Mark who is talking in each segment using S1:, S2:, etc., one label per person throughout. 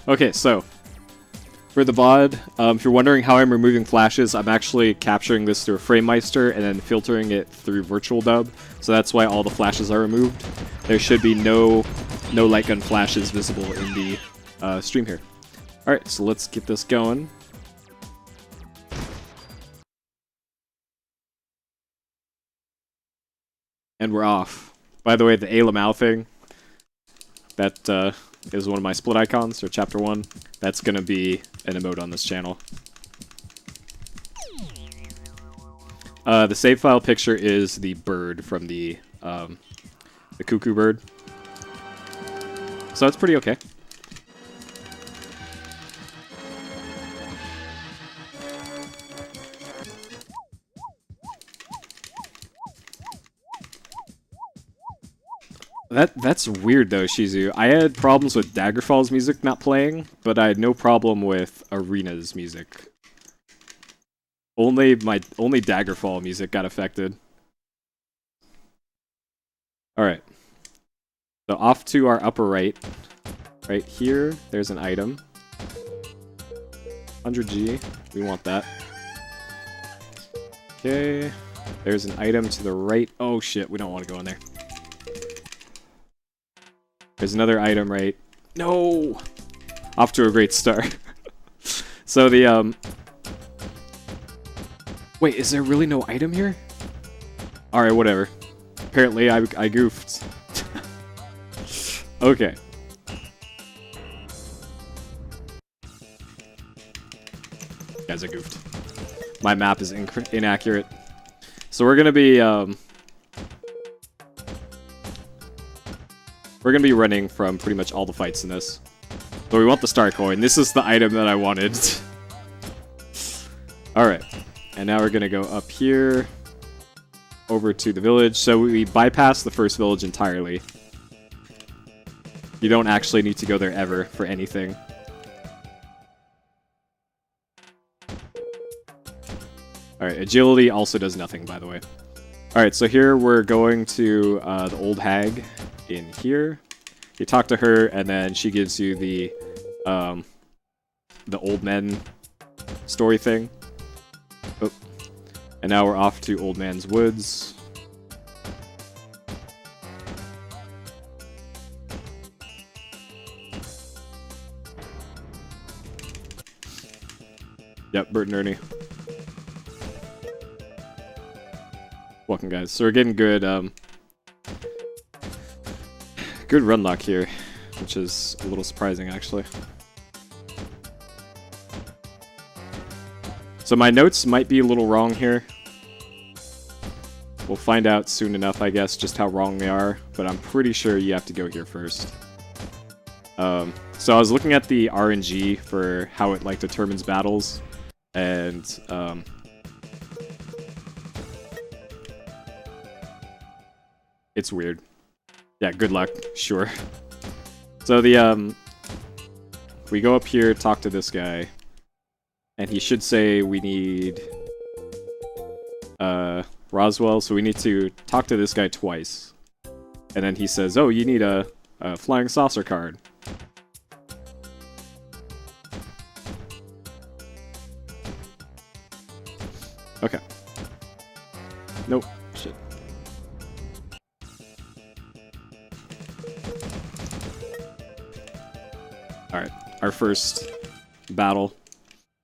S1: Okay, so for the VOD, if you're wondering how I'm removing flashes, I'm actually capturing this through FrameMeister and then filtering it through Virtual Dub. So that's why all the flashes are removed. There should be no light gun flashes visible in the stream here. Alright, so let's get this going. And we're off. By the way, the A Lamau thing, that is one of my split icons, or chapter 1. That's gonna be an emote on this channel. The save file picture is the bird from the cuckoo bird. So it's pretty okay. That's weird though, Shizu. I had problems with Daggerfall's music not playing, but I had no problem with Arena's music. Only Daggerfall music got affected. Alright. So off to our upper right. Right here, there's an item. 100G. We want that. Okay. There's an item to the right. Oh shit, we don't want to go in there. There's another item right. No! Off to a great start. So the, Wait, is there really no item here? Alright, whatever. Apparently I goofed. Okay. Guys, I goofed. My map is inaccurate. So we're gonna be, we're gonna be running from pretty much all the fights in this. So we want the star coin. This is the item that I wanted. Alright. And now we're gonna go up here. Over to the village. So we bypass the first village entirely. You don't actually need to go there ever for anything. Alright, agility also does nothing, by the way. Alright, so here we're going to the old hag in here. You talk to her, and then she gives you the old men story thing. Oh. And now we're off to Old Man's Woods. Yep, Bert and Ernie. Welcome, guys. So we're getting good, good run luck here, which is a little surprising, actually. So my notes might be a little wrong here. We'll find out soon enough, I guess, just how wrong they are, but I'm pretty sure you have to go here first. So I was looking at the RNG for how it, like, determines battles, and, it's weird. Yeah, good luck, sure. So the, we go up here, talk to this guy, and he should say we need, Roswell, so we need to talk to this guy twice. And then he says, oh, you need a flying saucer card. Okay. Nope. Shit. Alright, our first battle.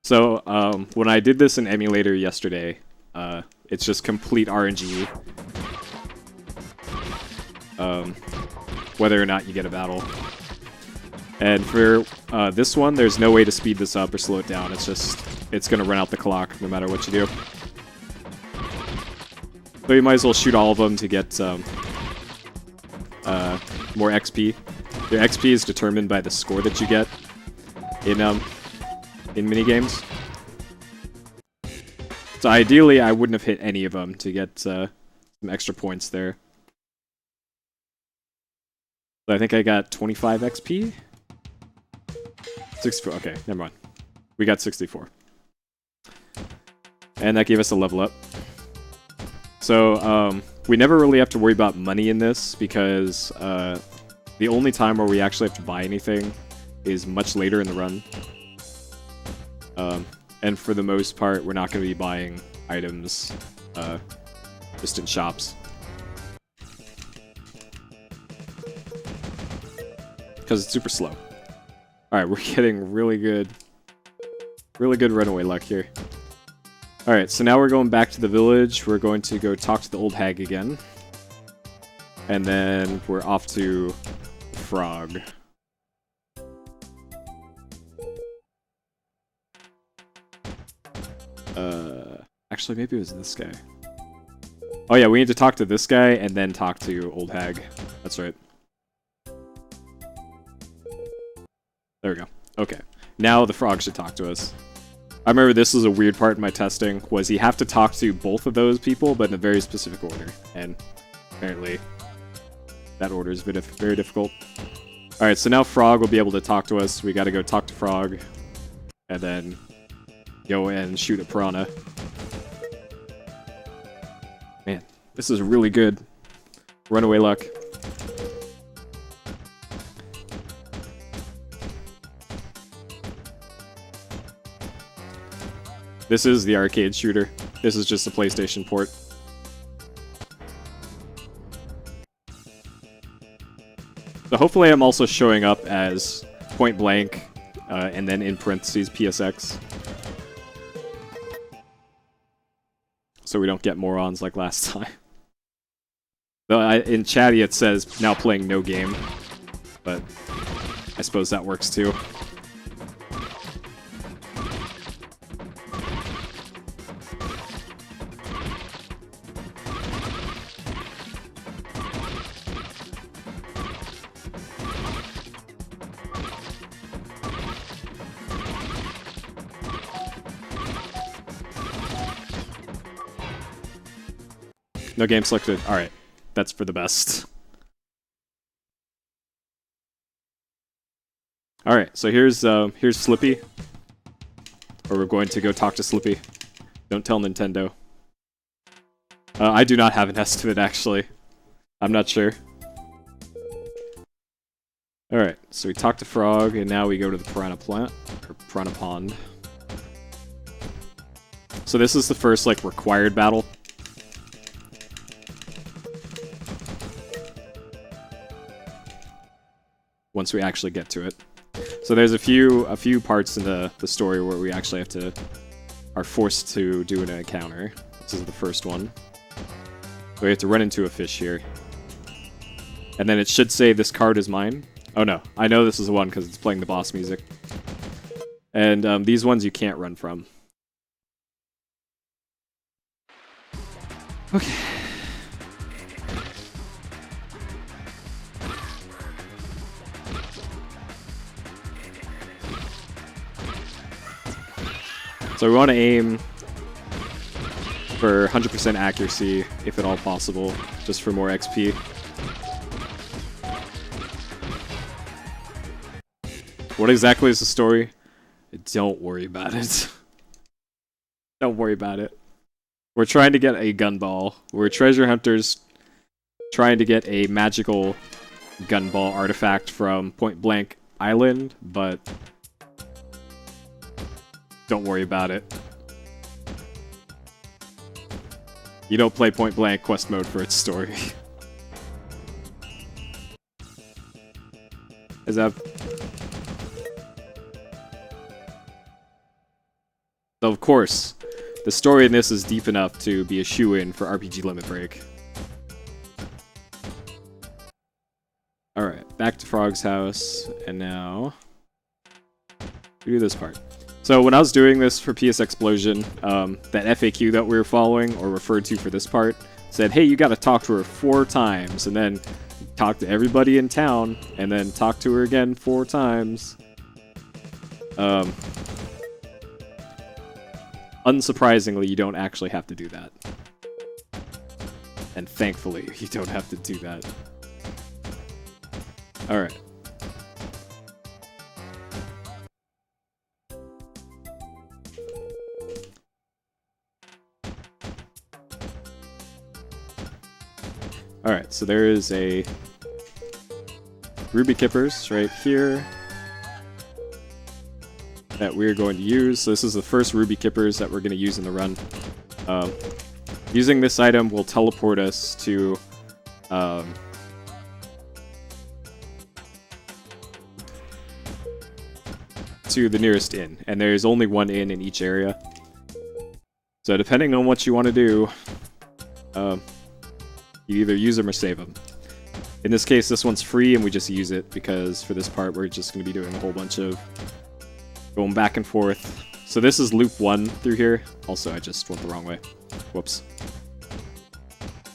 S1: So, when I did this in emulator yesterday, it's just complete RNG. Whether or not you get a battle. And for this one, there's no way to speed this up or slow it down. It's just, it's gonna run out the clock no matter what you do. So you might as well shoot all of them to get more XP. Your XP is determined by the score that you get in minigames. So ideally, I wouldn't have hit any of them to get some extra points there. So I think I got 25 XP? 64, okay, never mind. We got 64. And that gave us a level up. So, we never really have to worry about money in this, because the only time where we actually have to buy anything is much later in the run. And for the most part, we're not going to be buying items just in shops. Because it's super slow. Alright, we're getting really good runaway luck here. Alright, so now we're going back to the village. We're going to go talk to the old hag again. And then we're off to the frog. Actually, maybe it was this guy. Oh yeah, we need to talk to this guy and then talk to old hag. That's right. There we go. Okay. Now the frog should talk to us. I remember this was a weird part in my testing, was you have to talk to both of those people, but in a very specific order. And apparently that order is very difficult. Alright, so now Frog will be able to talk to us. We gotta go talk to Frog. And then go and shoot a piranha. Man, this is really good. Runaway luck. This is the arcade shooter. This is just a PlayStation port. So hopefully I'm also showing up as Point Blank, and then in parentheses PSX. So we don't get morons like last time. Though in chatty it says now playing no game, but I suppose that works too. No game selected. Alright. That's for the best. Alright, so here's Slippy. Or we're going to go talk to Slippy. Don't tell Nintendo. I do not have an estimate, actually. I'm not sure. Alright, so we talk to Frog, and now we go to the Piranha Plant. Or Piranha Pond. So this is the first, like, required battle. Once we actually get to it. So there's a few parts in the story where we actually are forced to do an encounter. This is the first one. So we have to run into a fish here. And then it should say this card is mine. Oh no, I know this is the one because it's playing the boss music. And these ones you can't run from. Okay. So we want to aim for 100% accuracy, if at all possible, just for more XP. What exactly is the story? Don't worry about it. Don't worry about it. We're trying to get a gun ball. We're treasure hunters trying to get a magical gun ball artifact from Point Blank Island, but don't worry about it. You don't play Point Blank quest mode for its story. Is that... So of course, the story in this is deep enough to be a shoo-in for RPG Limit Break. Alright, back to Frog's house, and now we do this part. So when I was doing this for PS Explosion, that FAQ that we were following, or referred to for this part, said, hey, you gotta talk to her 4 times, and then talk to everybody in town, and then talk to her again 4 times. Unsurprisingly, you don't actually have to do that. And thankfully, you don't have to do that. Alright. Alright, so there is a Ruby Kippers right here. that we're going to use. So this is the first ruby kippers that we're going to use in the run. Using this item will teleport us to the nearest inn, and there's only one inn in each area. So depending on what you want to do, you either use them or save them. In this case, this one's free, and we just use it because for this part, we're just going to be doing a whole bunch of going back and forth. So this is loop 1 through here. Also, I just went the wrong way. Whoops.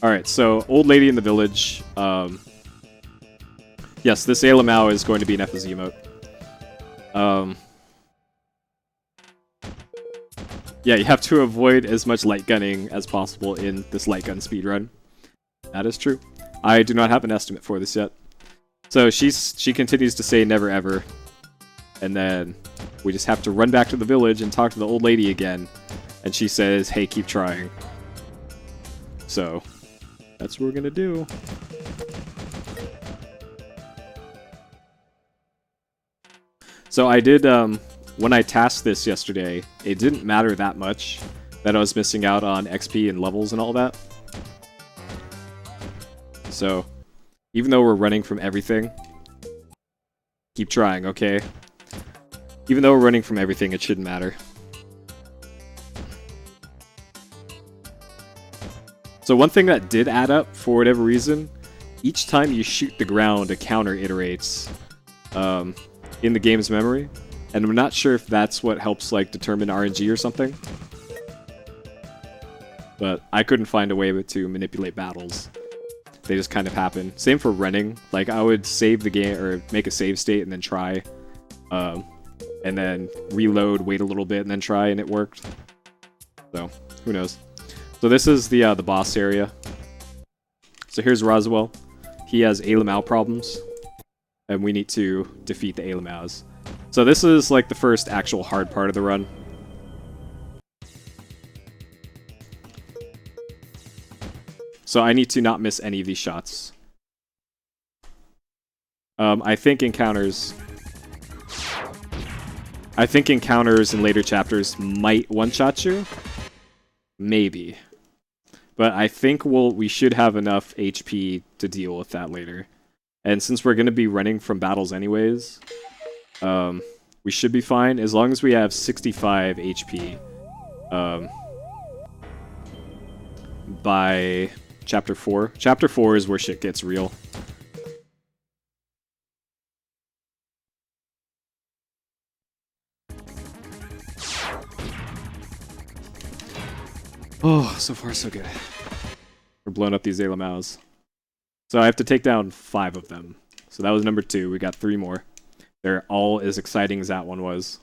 S1: Alright, so Old Lady in the Village. Yes, this Ailamao is going to be an FZ emote. Yeah, you have to avoid as much light gunning as possible in this light gun speedrun. That is true. I do not have an estimate for this yet. So she continues to say never ever. And then we just have to run back to the village and talk to the old lady again. And she says, hey, keep trying. So that's what we're gonna do. So I did, when I tasked this yesterday, it didn't matter that much that I was missing out on XP and levels and all that. So, even though we're running from everything, keep trying, okay? Even though we're running from everything, it shouldn't matter. So one thing that did add up, for whatever reason, each time you shoot the ground, a counter iterates in the game's memory. And I'm not sure if that's what helps, like, determine RNG or something. But I couldn't find a way to manipulate battles. They just kind of happen. Same for running. Like, I would save the game, or make a save state and then try. And then reload, wait a little bit, and then try, and it worked. So, who knows. So this is the boss area. So here's Roswell. He has Ailamao problems. And we need to defeat the Ailamaos. So this is like the first actual hard part of the run. So I need to not miss any of these shots. I think encounters in later chapters might one-shot you. Maybe. But I think we should have enough HP to deal with that later. And since we're going to be running from battles anyways, we should be fine as long as we have 65 HP by Chapter 4. Chapter 4 is where shit gets real. Oh, so far so good. We're blowing up these Ailamaos. So I have to take down 5 of them. So that was number 2. We got 3 more. They're all as exciting as that one was.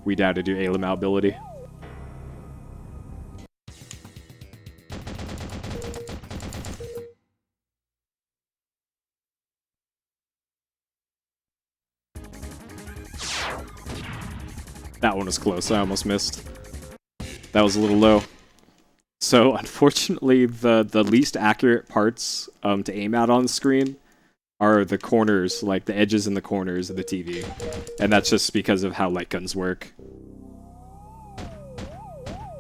S1: We doubt to do Ailamao ability. That one was close. I almost missed. That was a little low. So, unfortunately, the least accurate parts to aim at on the screen are the corners, like the edges and the corners of the TV. And that's just because of how light guns work.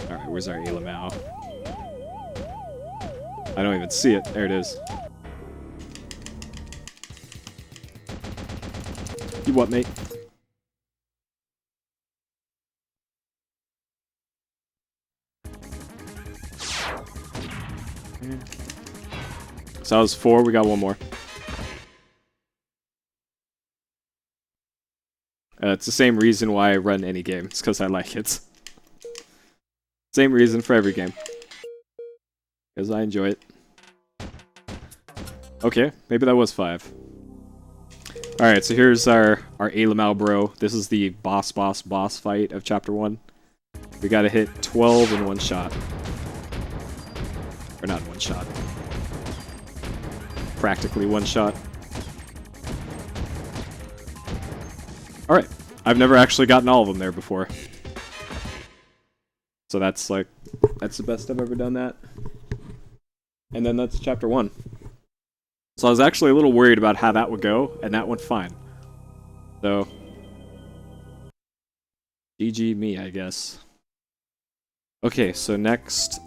S1: Alright, where's our Ailamao? I don't even see it. There it is. You what, mate? So that was 4, we got 1 more. It's the same reason why I run any game. It's because I like it. Same reason for every game. Because I enjoy it. Okay, maybe that was 5. Alright, so here's our Ailamao bro. This is the boss fight of Chapter 1. We gotta hit 12 in 1 shot. Or not in 1 shot. Practically 1 shot. Alright, I've never actually gotten all of them there before. So that's the best I've ever done that. And then that's Chapter 1. So I was actually a little worried about how that would go, and that went fine. So, GG me, I guess. Okay, so next,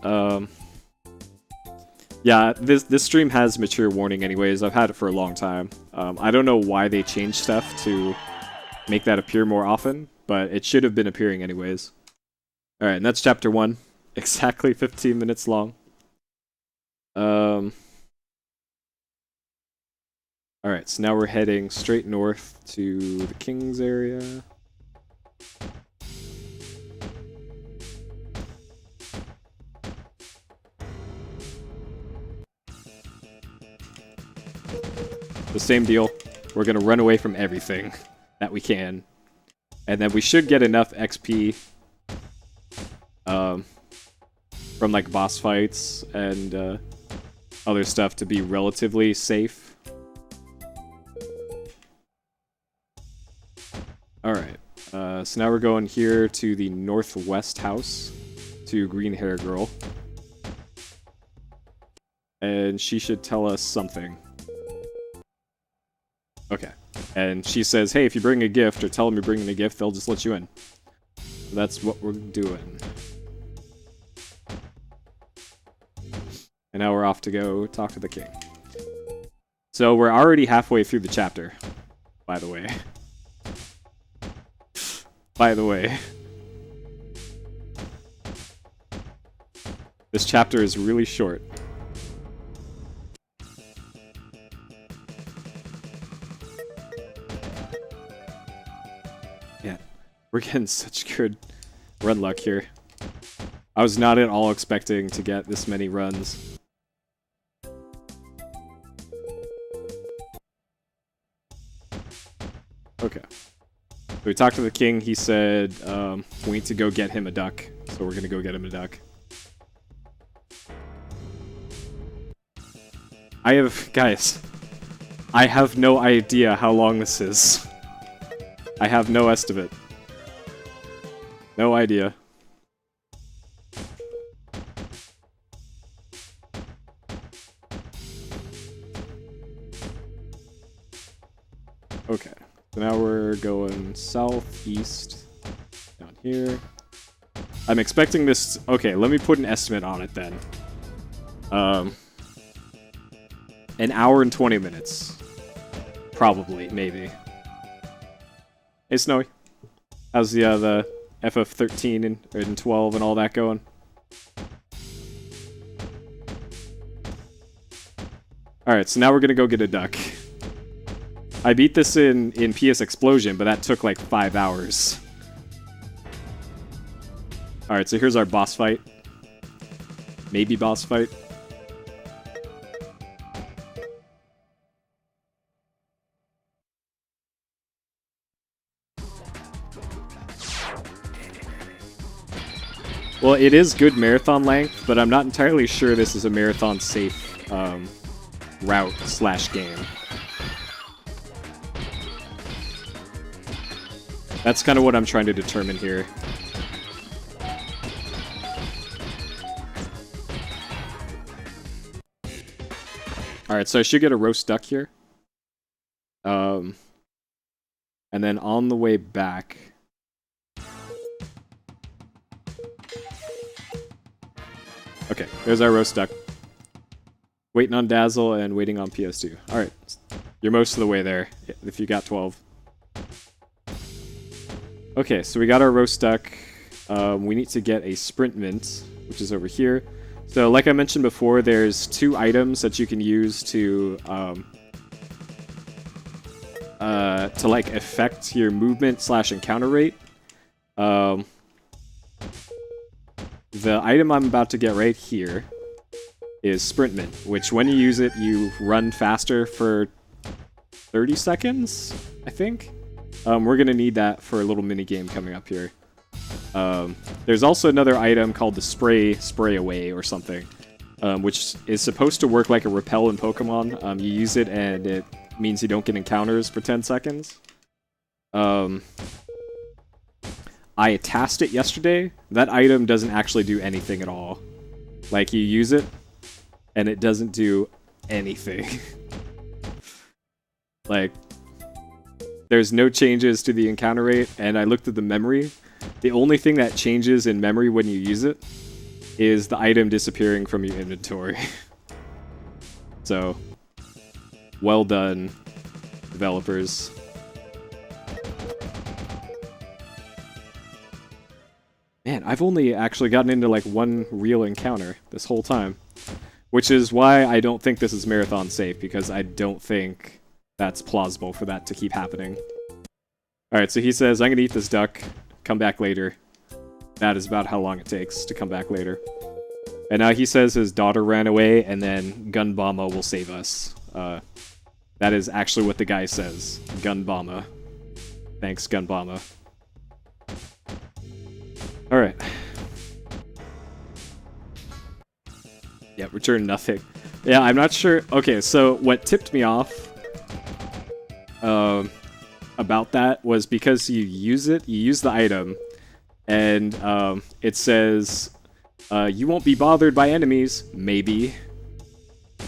S1: yeah, this stream has mature warning anyways. I've had it for a long time. I don't know why they changed stuff to make that appear more often, but it should have been appearing anyways. Alright, and that's chapter 1. Exactly 15 minutes long. Alright, so now we're heading straight north to the King's area. The same deal. We're gonna run away from everything that we can. And then we should get enough XP from like boss fights and other stuff to be relatively safe. Alright, so now we're going here to the northwest house to Green Hair Girl. And she should tell us something. Okay. And she says, hey, if you bring a gift or tell them you're bringing a gift, they'll just let you in. That's what we're doing. And now we're off to go talk to the king. So we're already halfway through the chapter, by the way. By the way. This chapter is really short. Yeah, we're getting such good run luck here. I was not at all expecting to get this many runs. Okay. So we talked to the king. He said we need to go get him a duck. So we're gonna go get him a duck. Guys, I have no idea how long this is. I have no estimate. No idea. Okay. So now we're going southeast, down here. I'm expecting this... Okay, let me put an estimate on it then. An hour and 20 minutes. Probably, maybe. Hey, Snowy. How's the FF13 and 12 and all that going? Alright, so now we're gonna go get a duck. I beat this in PS Explosion, but that took like 5 hours. Alright, so here's our boss fight. Maybe boss fight. Well, it is good marathon length, but I'm not entirely sure this is a marathon safe route/game. That's kind of what I'm trying to determine here. Alright, so I should get a roast duck here. And then on the way back... Okay, there's our roast duck. Waiting on Dazzle and waiting on PS2. Alright, you're most of the way there, if you got 12. Okay, so we got our roast duck. We need to get a sprint mint, which is over here. So, like I mentioned before, there's 2 items that you can use to like affect your movement / encounter rate. The item I'm about to get right here is sprint mint, which when you use it, you run faster for 30 seconds, I think. We're gonna need that for a little mini game coming up here. There's also another item called the spray away or something, which is supposed to work like a repel in Pokemon. You use it and it means you don't get encounters for 10 seconds. I tasked it yesterday. That item doesn't actually do anything at all. Like, you use it and it doesn't do anything. Like, There's no changes to the encounter rate, and I looked at the memory. The only thing that changes in memory when you use it is the item disappearing from your inventory. So, well done, developers. Man, I've only actually gotten into like one real encounter this whole time. Which is why I don't think this is marathon safe, because I don't think that's plausible for that to keep happening. Alright, so he says, I'm gonna eat this duck, come back later. That is about how long it takes to come back later. And now he says his daughter ran away, and then Gunbama will save us. That is actually what the guy says. Gunbama. Thanks, Gunbama. Alright. Yeah, return nothing. Yeah, I'm not sure. Okay, so what tipped me off about that was because you use the item, and it says, you won't be bothered by enemies, maybe.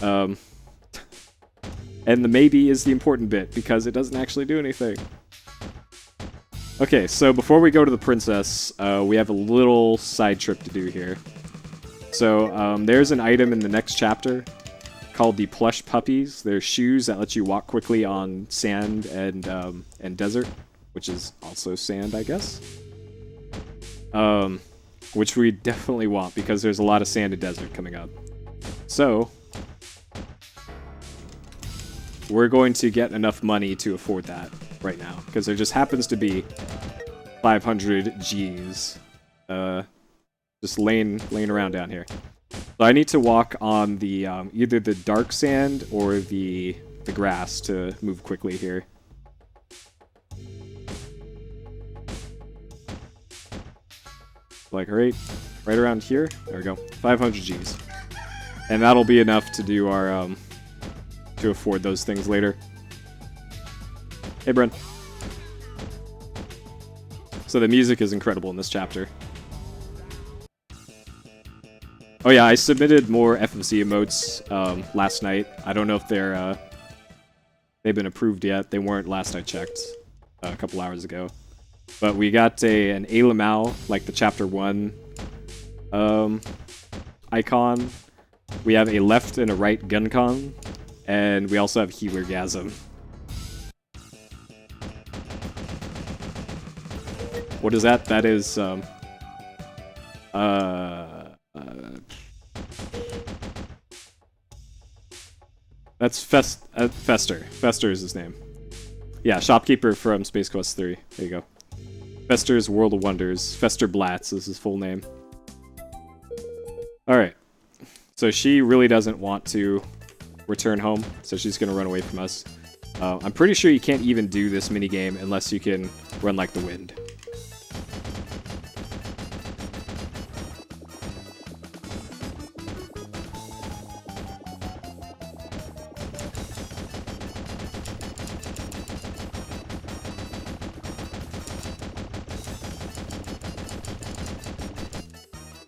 S1: And the maybe is the important bit, because it doesn't actually do anything. Okay, so before we go to the princess, we have a little side trip to do here. So, there's an item in the next chapter called the Plush Puppies. They're shoes that let you walk quickly on sand and desert, which is also sand, I guess. Which we definitely want, because there's a lot of sand and desert coming up. So, we're going to get enough money to afford that right now, because there just happens to be 500 Gs. Just laying around down here. So I need to walk on the either the dark sand or the grass to move quickly here. Like right around here. There we go. 500 Gs, and that'll be enough to do our to afford those things later. Hey, Bren. So the music is incredible in this chapter. Oh yeah, I submitted more FMC emotes last night. I don't know if they've been approved yet. They weren't last I checked, a couple hours ago. But we got an Alamau, like the chapter 1 icon. We have a left and a right Guncon, and we also have Healergasm. What is that? That is that's Fester. Fester is his name. Yeah, shopkeeper from Space Quest 3. There you go. Fester's World of Wonders. Fester Blatz is his full name. Alright. So she really doesn't want to return home, so she's gonna run away from us. I'm pretty sure you can't even do this minigame unless you can run like the wind.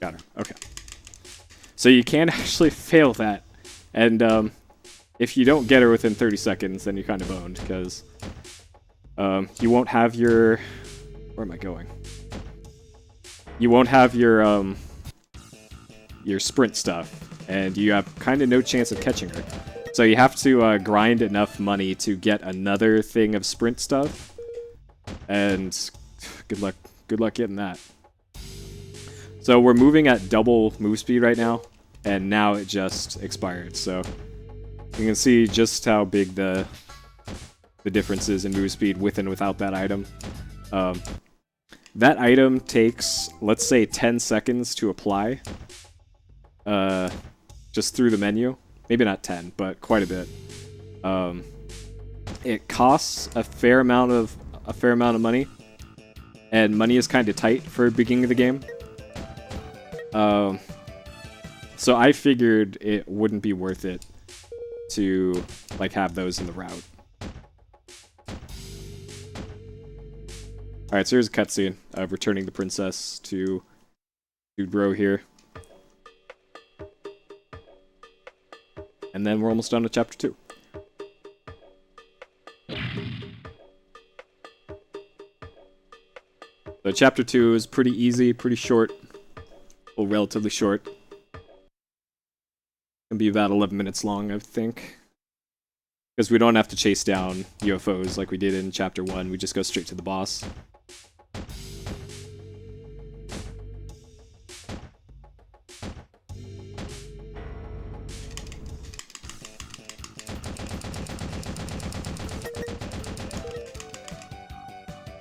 S1: Got her. Okay. So you can actually fail that, and if you don't get her within 30 seconds, then you're kind of owned, because you won't have your... Where am I going? You won't have your sprint stuff, and you have kind of no chance of catching her. So you have to grind enough money to get another thing of sprint stuff, and good luck getting that. So we're moving at double move speed right now, and now it just expired. So you can see just how big the difference is in move speed with and without that item. That item takes, let's say, 10 seconds to apply, just through the menu. Maybe not 10, but quite a bit. It costs a fair amount of money, and money is kind of tight for the beginning of the game. So I figured it wouldn't be worth it to like have those in the route. Alright, so here's a cutscene of returning the princess to Dude Bro here. And then we're almost done with chapter 2. So chapter 2 is pretty easy, pretty short. Well, relatively short. Can be about 11 minutes long, I think. Because we don't have to chase down UFOs like we did in chapter 1, we just go straight to the boss.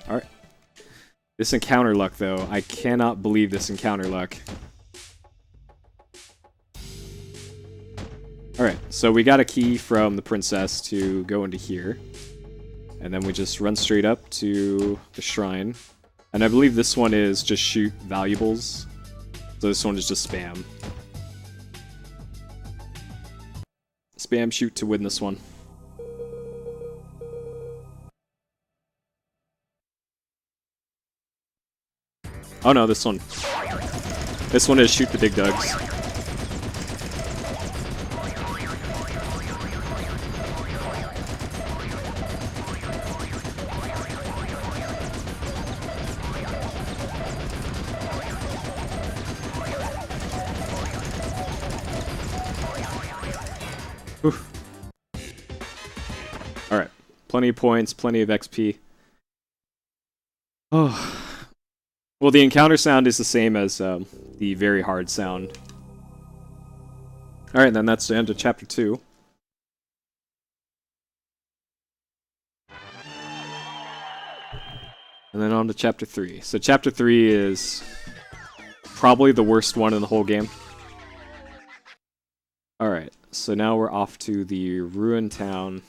S1: Alright. This encounter luck, though. I cannot believe this encounter luck. Alright, so we got a key from the princess to go into here. And then we just run straight up to the shrine. And I believe this one is just shoot valuables. So this one is just spam. Spam shoot to win this one. Oh no, this one. This one is shoot the dig dugs. Alright. Plenty of points, plenty of XP. Oh. Well, the encounter sound is the same as the very hard sound. Alright, then that's the end of chapter 2. And then on to chapter 3. So chapter 3 is probably the worst one in the whole game. Alright, so now we're off to the ruined town.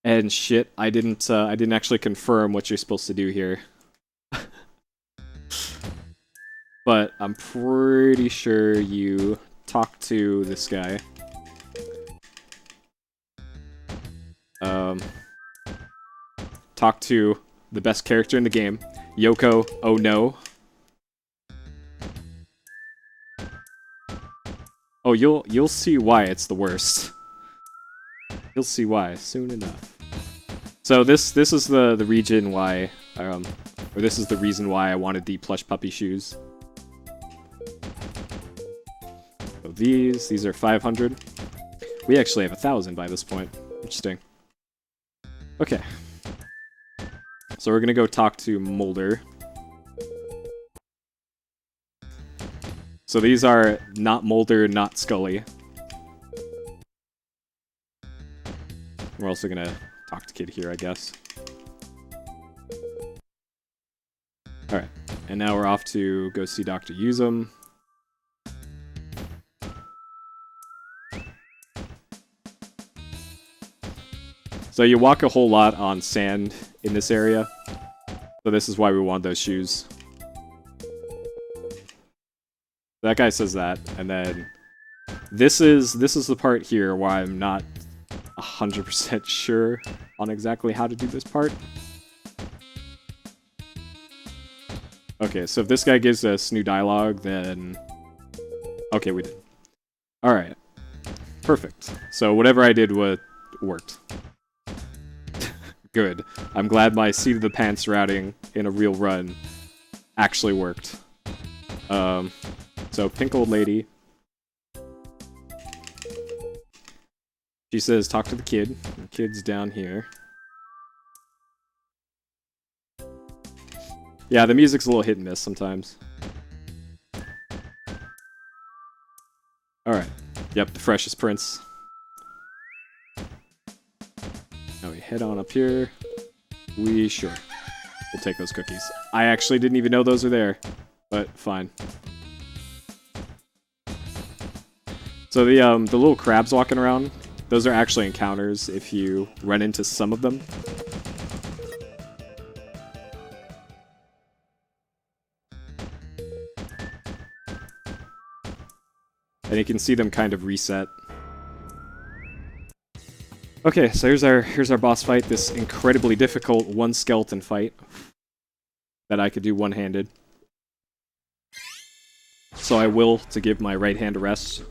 S1: And shit, I didn't actually confirm what you're supposed to do here. But I'm pretty sure you talk to this guy. Talk to the best character in the game, Yoko. Oh no. Oh, you'll see why it's the worst. You'll see why soon enough. So this is the region why, or this is the reason why I wanted the plush puppy shoes. So these are 500. We actually have 1,000 by this point. Interesting. Okay. So we're gonna go talk to Mulder. So these are not Mulder, not Scully. We're also gonna talk to Kid here, I guess. Alright, and now we're off to go see Dr. Uzum. So you walk a whole lot on sand in this area. So this is why we want those shoes. That guy says that, and then this is the part here where I'm not 100% sure on exactly how to do this part. Okay, so if this guy gives us new dialogue, then... Okay, we did. Alright. Perfect. So whatever I did worked. Good. I'm glad my seat of the pants routing in a real run actually worked. So pink old lady. She says, talk to the kid. The kid's down here. Yeah, the music's a little hit and miss sometimes. Alright. Yep, the freshest prince. Now we head on up here. Sure. We'll take those cookies. I actually didn't even know those are there, but fine. So the little crabs walking around, those are actually encounters if you run into some of them. And you can see them kind of reset. Okay, so here's our boss fight, this incredibly difficult one skeleton fight that I could do one-handed. So I will to give my right hand a rest.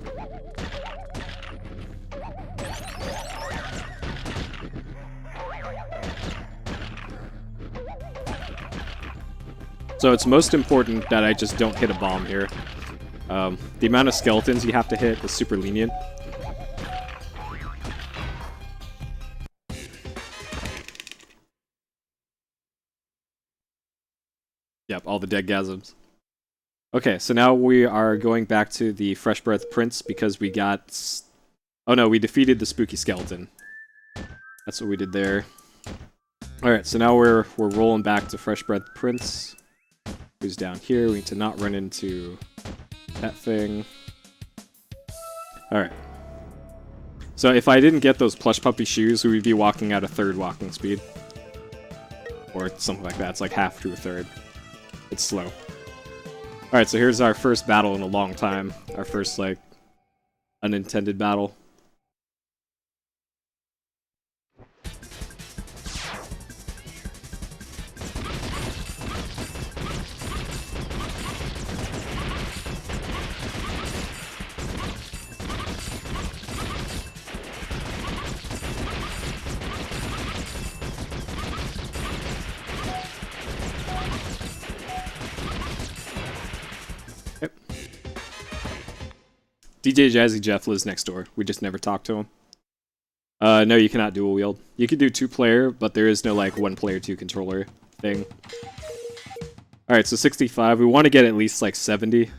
S1: So it's most important that I just don't hit a bomb here. The amount of skeletons you have to hit is super lenient. Yep, all the deadgasms. Okay, so now we are going back to the Fresh Breath Prince because we got... Oh no, we defeated the spooky skeleton. That's what we did there. Alright, so now we're rolling back to Fresh Breath Prince. Who's down here? We need to not run into that thing. Alright. So if I didn't get those plush puppy shoes, we would be walking at a third walking speed. Or something like that. It's like half to a third. It's slow. Alright, so here's our first battle in a long time. Our first, like, unintended battle. DJ Jazzy Jeff lives next door. We just never talked to him. No, you cannot dual wield. You can do 2-player, but there is no, like, 1-player 2-controller thing. Alright, so 65. We want to get at least, like, 70.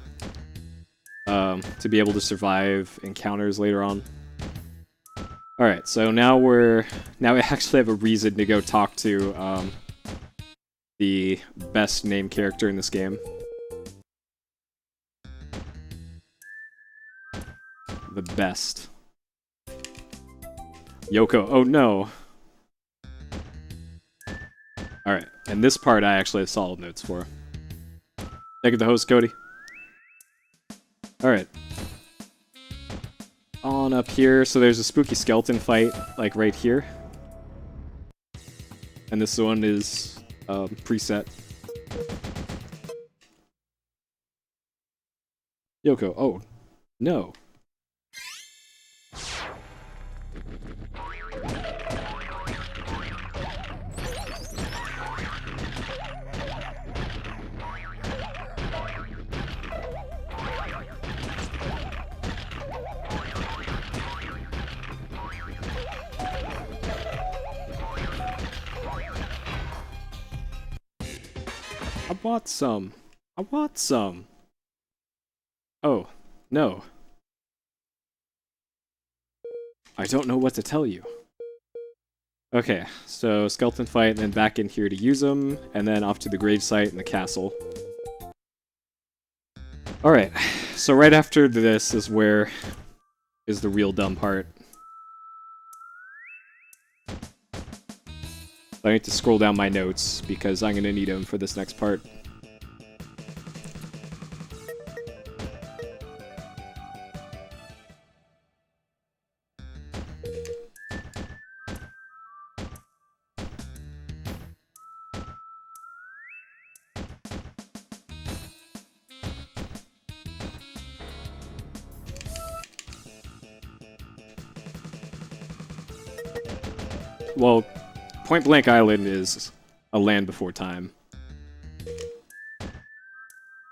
S1: To be able to survive encounters later on. Alright, so now we actually have a reason to go talk to, the best named character in this game. The best. Yoko. Oh no. Alright, and this part I actually have solid notes for. Thank you, the host, Cody. Alright. On up here, so there's a spooky skeleton fight, like right here. And this one is preset. Yoko. Oh, no. I want some. I want some. Oh, no. I don't know what to tell you. Okay, so skeleton fight, and then back in here to use them, and then off to the gravesite and the castle. Alright, so right after this is where is the real dumb part. I need to scroll down my notes, because I'm going to need them for this next part. Well, Point Blank Island is a Land Before Time.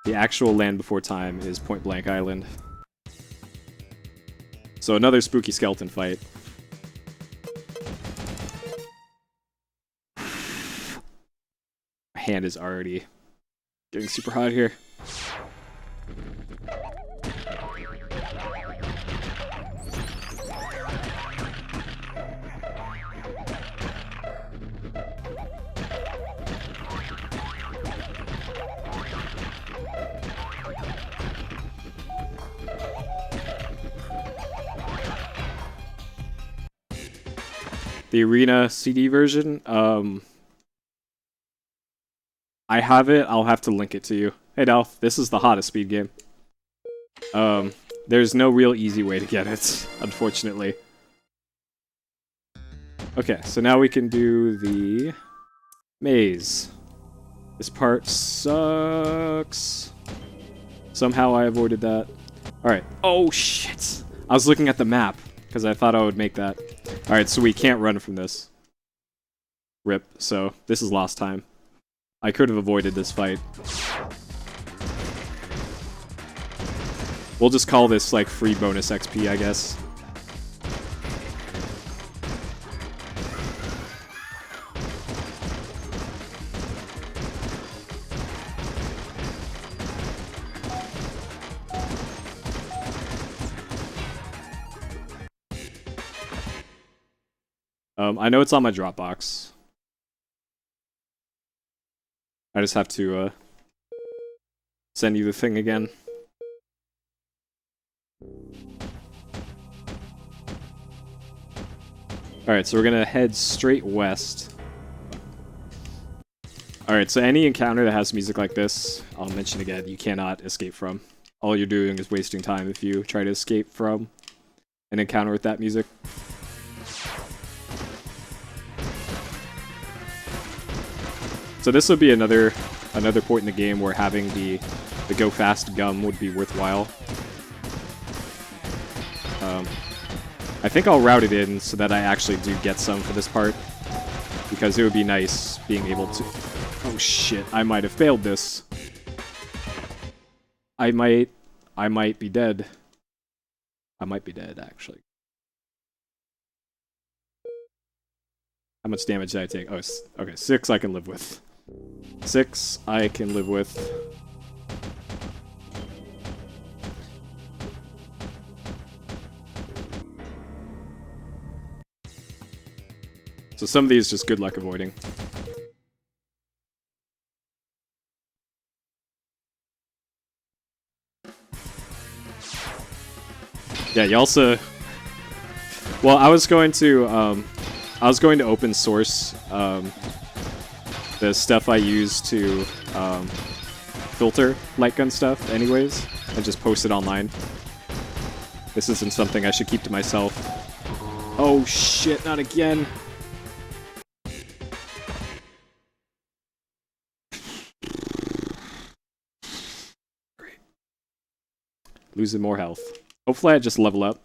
S1: The actual Land Before Time is Point Blank Island. So another spooky skeleton fight. My hand is already getting super hot here. The Arena CD version, I have it, I'll have to link it to you. Hey Dolph, this is the hottest speed game. There's no real easy way to get it, unfortunately. Okay, so now we can do the maze. This part sucks. Somehow I avoided that. Alright. Oh shit! I was looking at the map, because I thought I would make that. Alright, so we can't run from this. RIP, so this is lost time. I could have avoided this fight. We'll just call this, like, free bonus XP, I guess. I know it's on my Dropbox. I just have to, send you the thing again. Alright, so we're gonna head straight west. Alright, so any encounter that has music like this, I'll mention again, you cannot escape from. All you're doing is wasting time if you try to escape from an encounter with that music. So this would be another point in the game where having the go fast gum would be worthwhile. I think I'll route it in so that I actually do get some for this part, because it would be nice being able to... Oh shit, I might have failed this. I might be dead. I might be dead, actually. How much damage did I take? Oh, okay, 6 I can live with. 6 I can live with. So some of these just good luck avoiding. Yeah, you also... Well, I was going to open source the stuff I use to filter light gun stuff anyways, and just post it online. This isn't something I should keep to myself. Oh shit, not again! Great. Losing more health. Hopefully I just level up,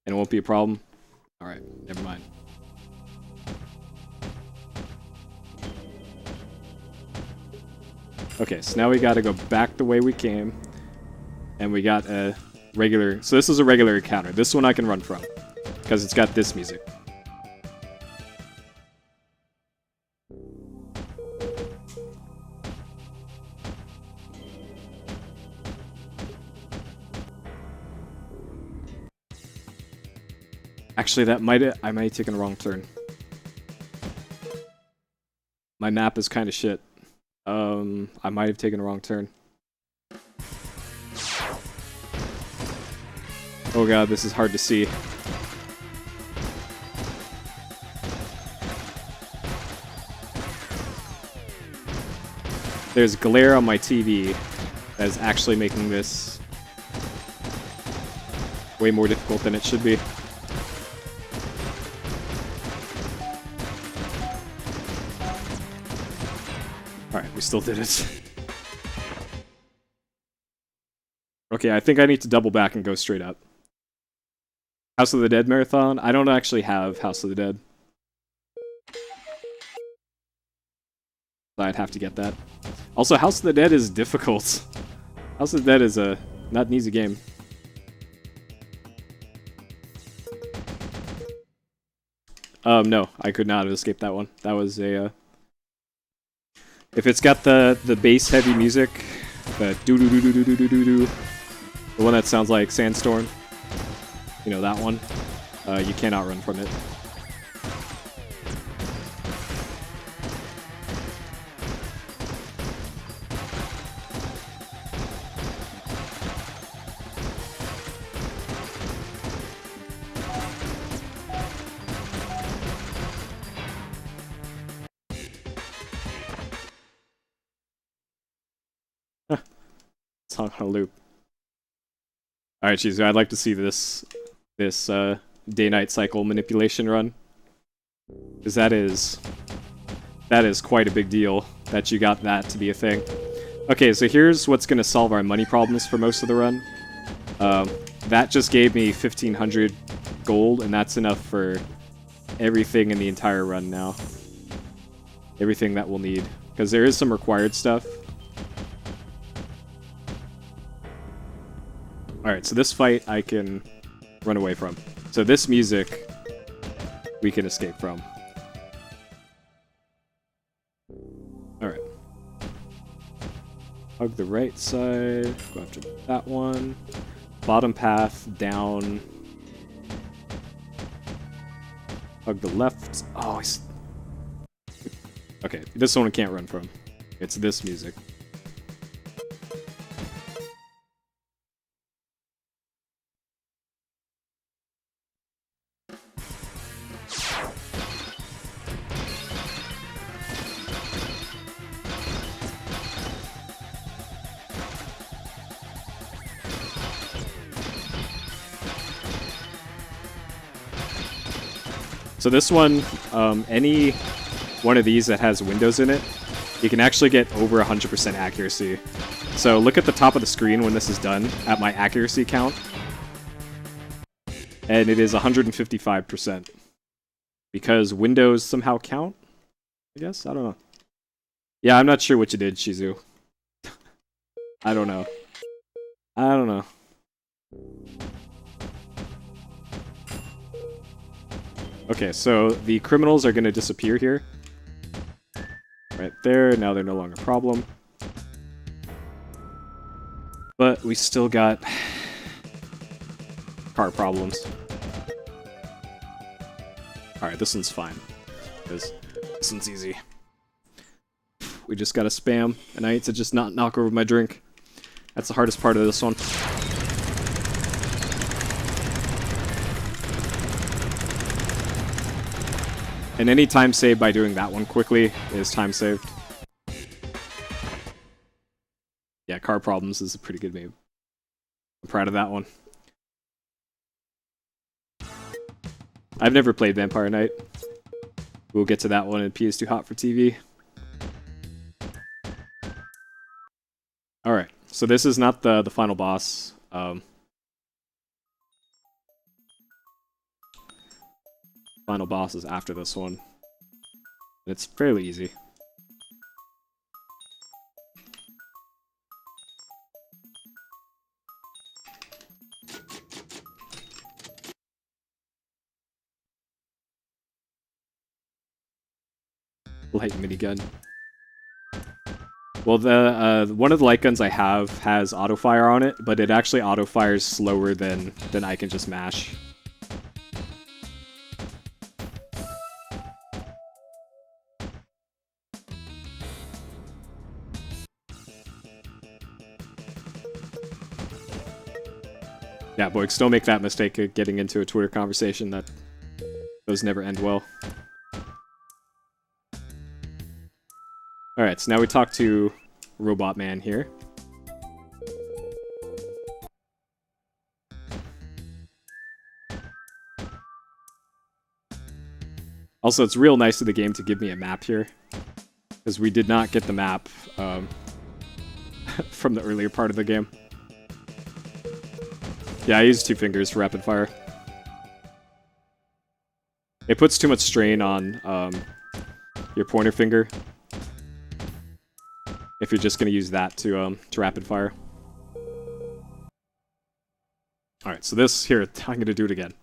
S1: and it won't be a problem. Alright, never mind. Okay, so now we gotta go back the way we came, and we got a regular... So this is a regular encounter. This one I can run from, because it's got this music. Actually, I might have taken a wrong turn. My map is kind of shit. I might have taken a wrong turn. Oh god, this is hard to see. There's glare on my TV that is actually making this way more difficult than it should be. Alright, we still did it. Okay, I think I need to double back and go straight up. House of the Dead marathon? I don't actually have House of the Dead. I'd have to get that. Also, House of the Dead is difficult. House of the Dead is not an easy game. No, I could not have escaped that one. That was a, if it's got the bass heavy music, the doo-doo-doo-doo-doo-doo-doo-doo, the one that sounds like Sandstorm, you know, that one, you cannot run from it. It's on a loop. Alright, geez, I'd like to see this day-night cycle manipulation run. Because that is quite a big deal that you got that to be a thing. Okay, so here's what's going to solve our money problems for most of the run. That just gave me 1,500 gold, and that's enough for everything in the entire run now. everything that we'll need, because there is some required stuff. Alright, so this fight I can run away from. So this music we can escape from. Alright. Hug the right side, go after that one. Bottom path, down. Hug the left. Oh, okay, this one I can't run from. It's this music. So this one, any one of these that has windows in it, you can actually get over 100% accuracy. So look at the top of the screen when this is done at my accuracy count. And it is 155%. Because windows somehow count? I guess? I don't know. Yeah, I'm not sure what you did, Shizu. I don't know. I don't know. Okay, so the criminals are going to disappear here. Right there, now they're no longer a problem. But we still got car problems. Alright, this one's fine. Because this one's easy. We just gotta spam, and I need to just not knock over my drink. That's the hardest part of this one. And any time saved by doing that one quickly is time saved. Yeah, car problems is a pretty good meme. I'm proud of that one. I've never played Vampire Knight. We'll get to that one in PS2 Hot for TV. Alright, so this is not the final boss. Final boss is after this one. It's fairly easy. Light minigun. Well, the one of the light guns I have has auto fire on it, but it actually auto fires slower than I can just mash. Yeah, Boix, don't make that mistake of getting into a Twitter conversation. Those never end well. Alright, so now we talk to Robot Man here. Also, it's real nice of the game to give me a map here, because we did not get the map from the earlier part of the game. Yeah, I use 2 fingers for rapid fire. It puts too much strain on your pointer finger if you're just going to use that to rapid fire. Alright, so this, here, I'm going to do it again.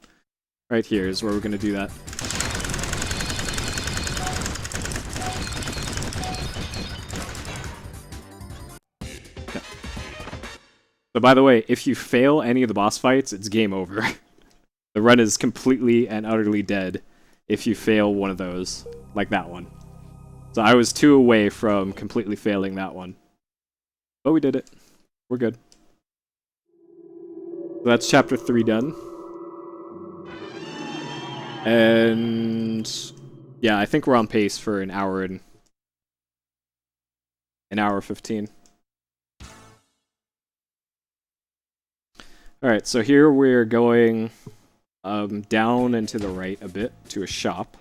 S1: Right here is where we're going to do that. Okay. So by the way, if you fail any of the boss fights, it's game over. The run is completely and utterly dead if you fail one of those, like that one. So I was 2 away from completely failing that one. But we did it. We're good. So that's chapter 3 done. And yeah, I think we're on pace for an hour 15. Alright, so here we're going down and to the right a bit to a shop.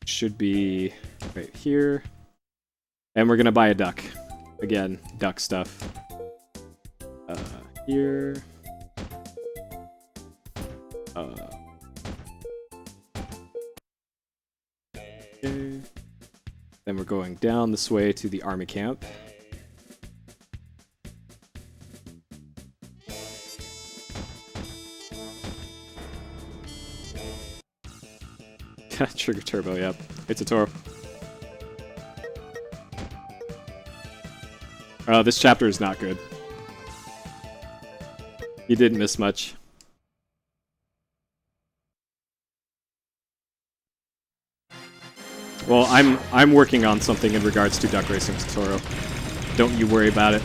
S1: Should be right here. And we're gonna buy a duck. Again, duck stuff. Here. Okay. Then we're going down this way to the army camp. Trigger turbo, yep. It's a Toro. This chapter is not good. You didn't miss much. Well, I'm working on something in regards to duck racing, Toro. Don't you worry about it.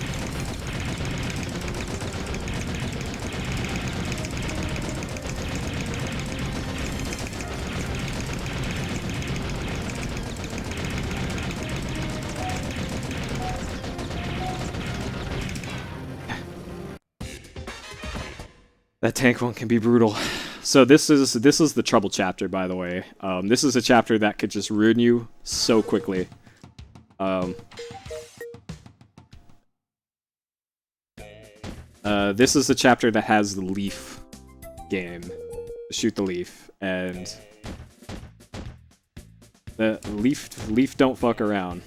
S1: That tank one can be brutal. So this is the trouble chapter, by the way. This is a chapter that could just ruin you so quickly. This is the chapter that has the leaf game. Shoot the leaf, and the leaf don't fuck around.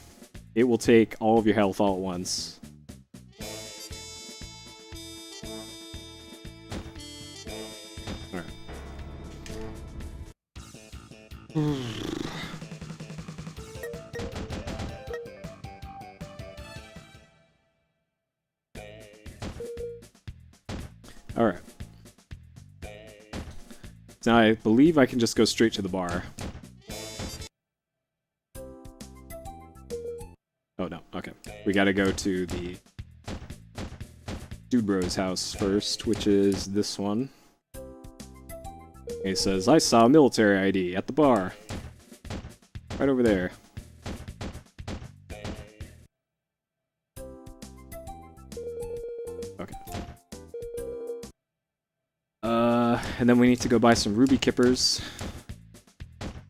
S1: It will take all of your health all at once. Alright. Now I believe I can just go straight to the bar. Oh no, okay. We gotta go to the Dude Bro's house first, which is this one. He says, I saw a military ID at the bar. Right over there. Okay. And then we need to go buy some ruby kippers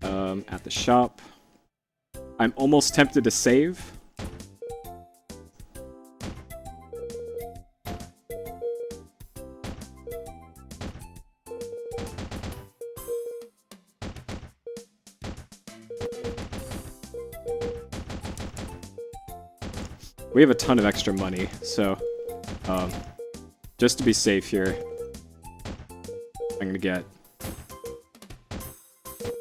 S1: at the shop. I'm almost tempted to save. We have a ton of extra money, so just to be safe here, I'm gonna get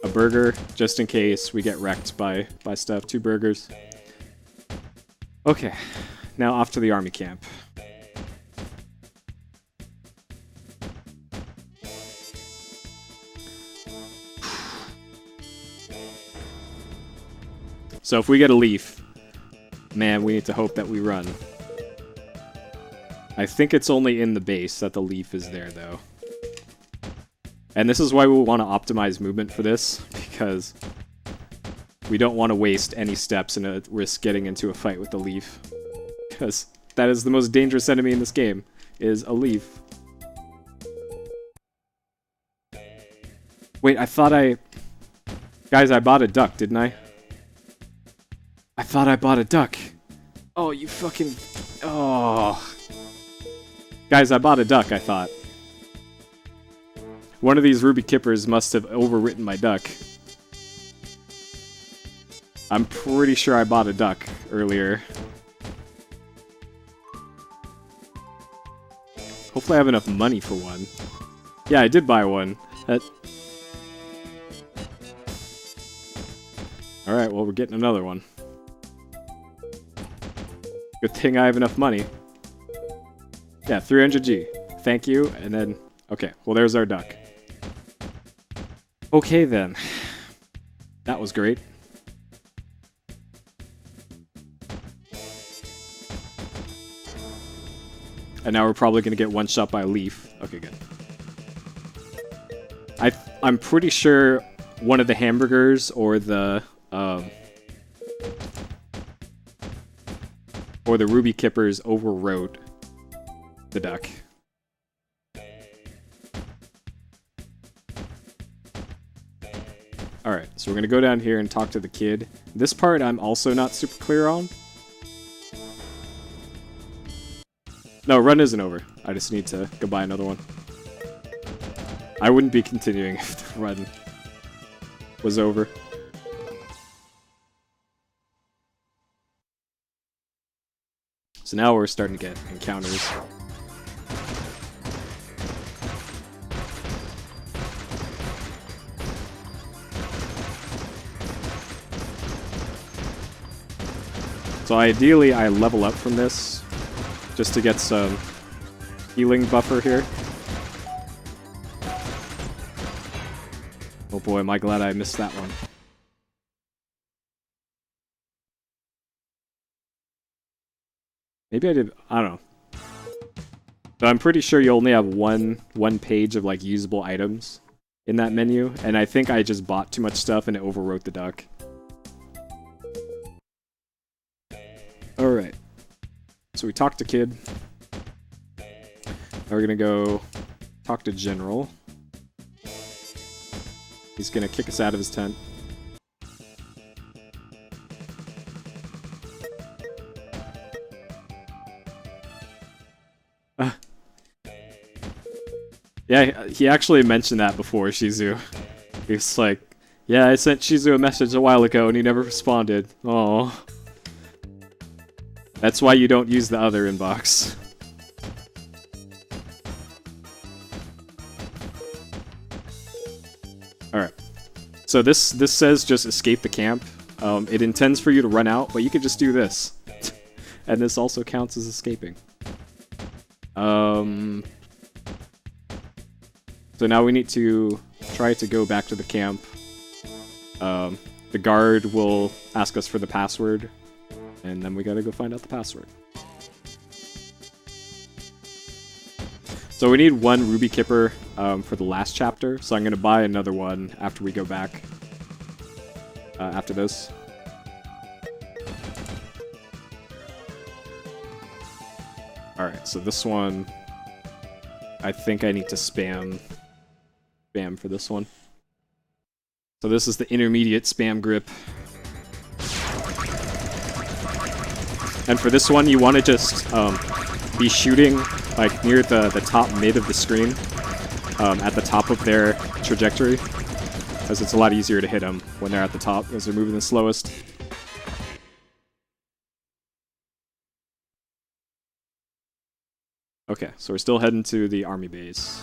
S1: a burger just in case we get wrecked by stuff. 2 burgers. Okay, now off to the army camp. So if we get a leaf, man, we need to hope that we run. I think it's only in the base that the leaf is there, though. And this is why we want to optimize movement for this, because we don't want to waste any steps and risk getting into a fight with the leaf. Because that is the most dangerous enemy in this game, is a leaf. Wait, I thought I... Guys, I bought a duck, didn't I? I thought I bought a duck. Oh, you fucking... Oh. Guys, I bought a duck, I thought. One of these ruby kippers must have overwritten my duck. I'm pretty sure I bought a duck earlier. Hopefully I have enough money for one. Yeah, I did buy one. Alright, well, we're getting another one. Good thing I have enough money. Yeah, 300G. Thank you, and then... Okay, well, there's our duck. Okay, then. That was great. And now we're probably going to get one shot by a leaf. Okay, good. I'm pretty sure one of the hamburgers or the ruby kippers overwrote the duck. Alright, so we're going to go down here and talk to the kid. This part I'm also not super clear on. No, run isn't over. I just need to go buy another one. I wouldn't be continuing if the run was over. So now we're starting to get encounters. So ideally I level up from this just to get some healing buffer here. Oh boy, am I glad I missed that one. Maybe I did, I don't know. But I'm pretty sure you only have one page of like usable items in that menu, and I think I just bought too much stuff and it overwrote the duck. Alright. So we talked to Kid. Now we're gonna go talk to General. He's gonna kick us out of his tent. Yeah, he actually mentioned that before, Shizu. He was like, yeah, I sent Shizu a message a while ago and he never responded. Oh. That's why you don't use the other inbox. Alright. So this says just escape the camp. It intends for you to run out, but you could just do this. And this also counts as escaping. So now we need to try to go back to the camp. The guard will ask us for the password, and then we gotta go find out the password. So we need one Ruby Kipper for the last chapter, so I'm gonna buy another one after we go back. After this. Alright, so this one, I think I need to spam for this one. So this is the intermediate spam grip. And for this one, you want to just be shooting like near the top mid of the screen, at the top of their trajectory, because it's a lot easier to hit them when they're at the top, because they're moving the slowest. Okay, so we're still heading to the army base.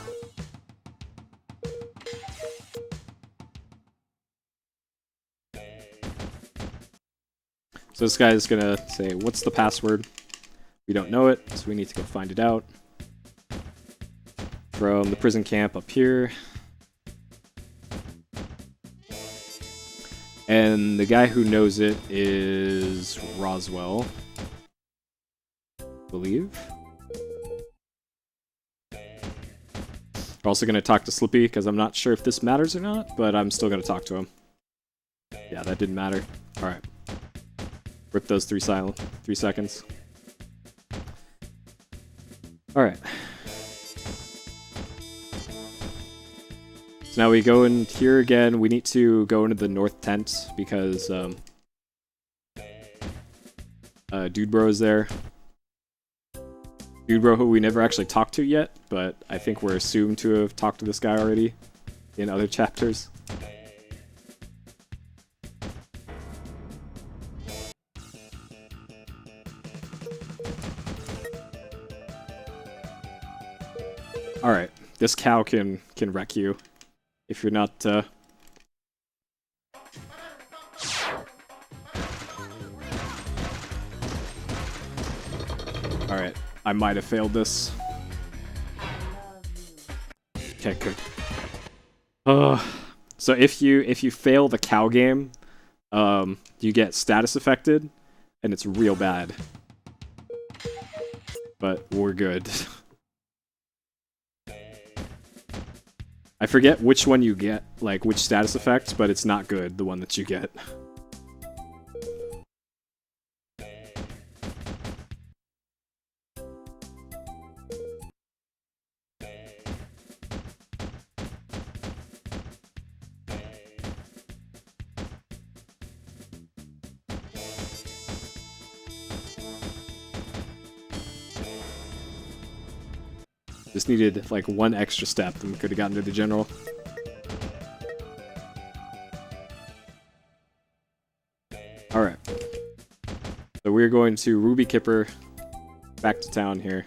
S1: So this guy is gonna say, what's the password? We don't know it, so we need to go find it out. From the prison camp up here. And the guy who knows it is Roswell, I believe. We're also gonna talk to Slippy, because I'm not sure if this matters or not, but I'm still gonna talk to him. Yeah, that didn't matter. Alright. Rip those 3 seconds. Alright. So now we go in here again. We need to go into the north tent because Dude Bro is there. Dude Bro, who we never actually talked to yet, but I think we're assumed to have talked to this guy already in other chapters. Alright, this cow can wreck you if you're not, Alright, I might have failed this. Okay, good. So if you fail the cow game, you get status affected, and it's real bad. But we're good. I forget which one you get, like which status effect, but it's not good, the one that you get. Just needed like one extra step and we could have gotten to the general. Alright. So we're going to Ruby Kipper back to town here.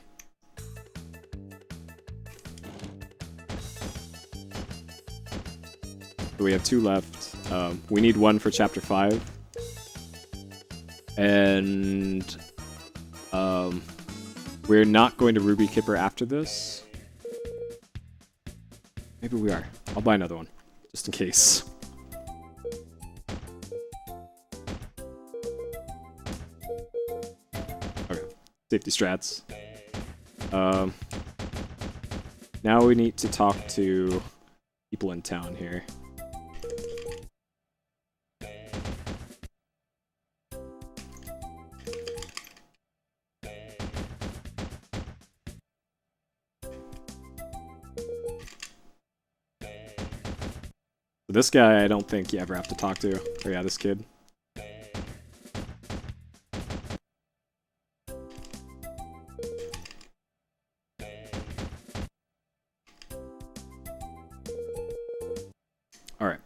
S1: So we have 2 left. We need 1 for chapter 5. And we're not going to Ruby Kipper after this. Maybe we are. I'll buy another one, just in case. Okay, safety strats. Now we need to talk to people in town here. This guy, I don't think you ever have to talk to. Oh yeah, this kid. Alright.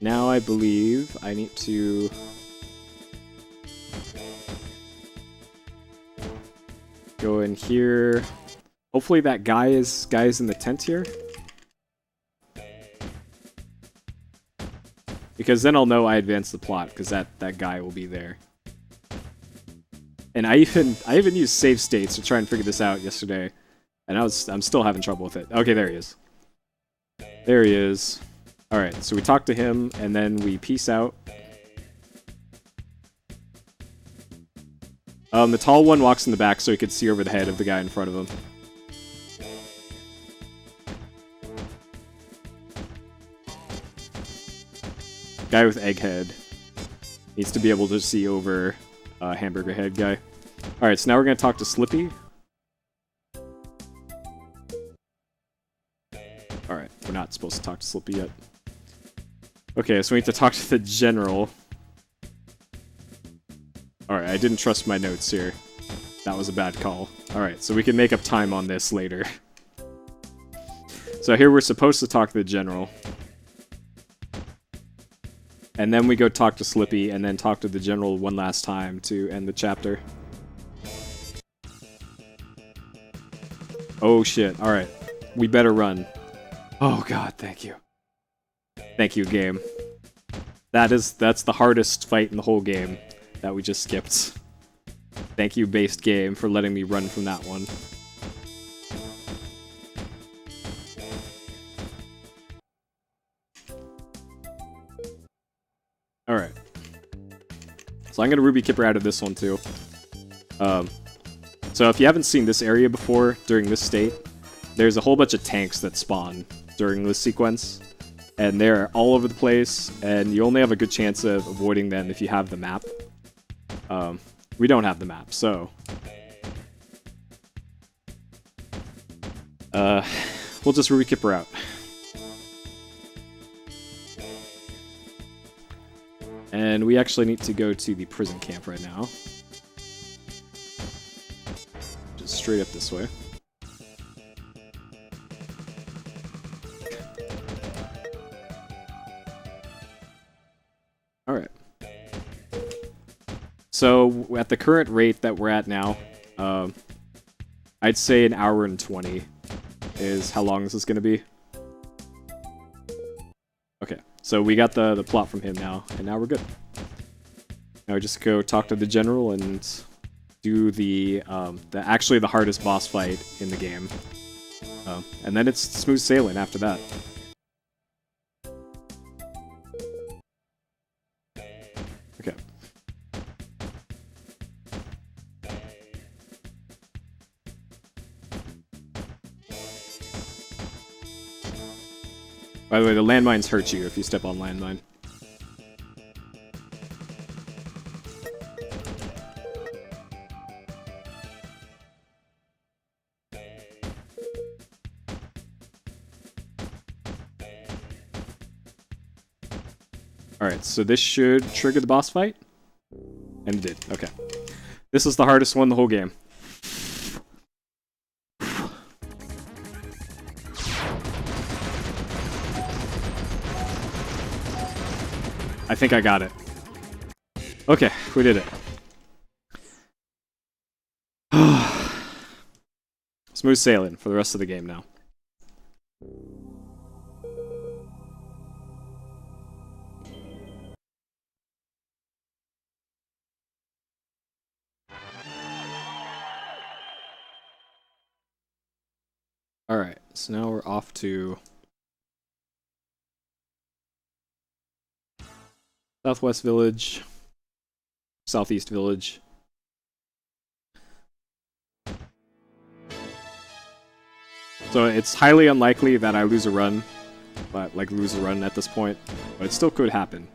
S1: Now I believe I need to... go in here. Hopefully that guy is in the tent here. Because then I'll know I advanced the plot, because that guy will be there. And I even used save states to try and figure this out yesterday. And I'm still having trouble with it. Okay, there he is. There he is. Alright, so we talk to him, and then we peace out. The tall one walks in the back so he could see over the head of the guy in front of him. Guy with egg head needs to be able to see over hamburger head guy. Alright, so now we're going to talk to Slippy. Alright, we're not supposed to talk to Slippy yet. Okay, so we need to talk to the general. Alright, I didn't trust my notes here. That was a bad call. Alright, so we can make up time on this later. So here we're supposed to talk to the general. And then we go talk to Slippy, and then talk to the general one last time to end the chapter. Oh shit, alright. We better run. Oh god, thank you. Thank you, game. That's the hardest fight in the whole game that we just skipped. Thank you, based game, for letting me run from that one. Alright. So I'm gonna Ruby Kipper out of this one too. So if you haven't seen this area before during this state, there's a whole bunch of tanks that spawn during this sequence. And they're all over the place, and you only have a good chance of avoiding them if you have the map. We don't have the map, so... we'll just Ruby Kipper out. And we actually need to go to the prison camp right now. Just straight up this way. Alright. So, at the current rate that we're at now, I'd say an hour and 20 is how long this is going to be. Okay, so we got the plot from him now, and now we're good. Now we just go talk to the general and do the actually the hardest boss fight in the game. And then it's smooth sailing after that. Okay. By the way, the landmines hurt you if you step on landmine. Alright, so this should trigger the boss fight? And it did, okay. This is the hardest one in the whole game. I think I got it. Okay, we did it. Smooth sailing for the rest of the game now. Alright, so now we're off to Southwest Village, Southeast Village. So it's highly unlikely that I lose a run, but like lose a run at this point, but it still could happen.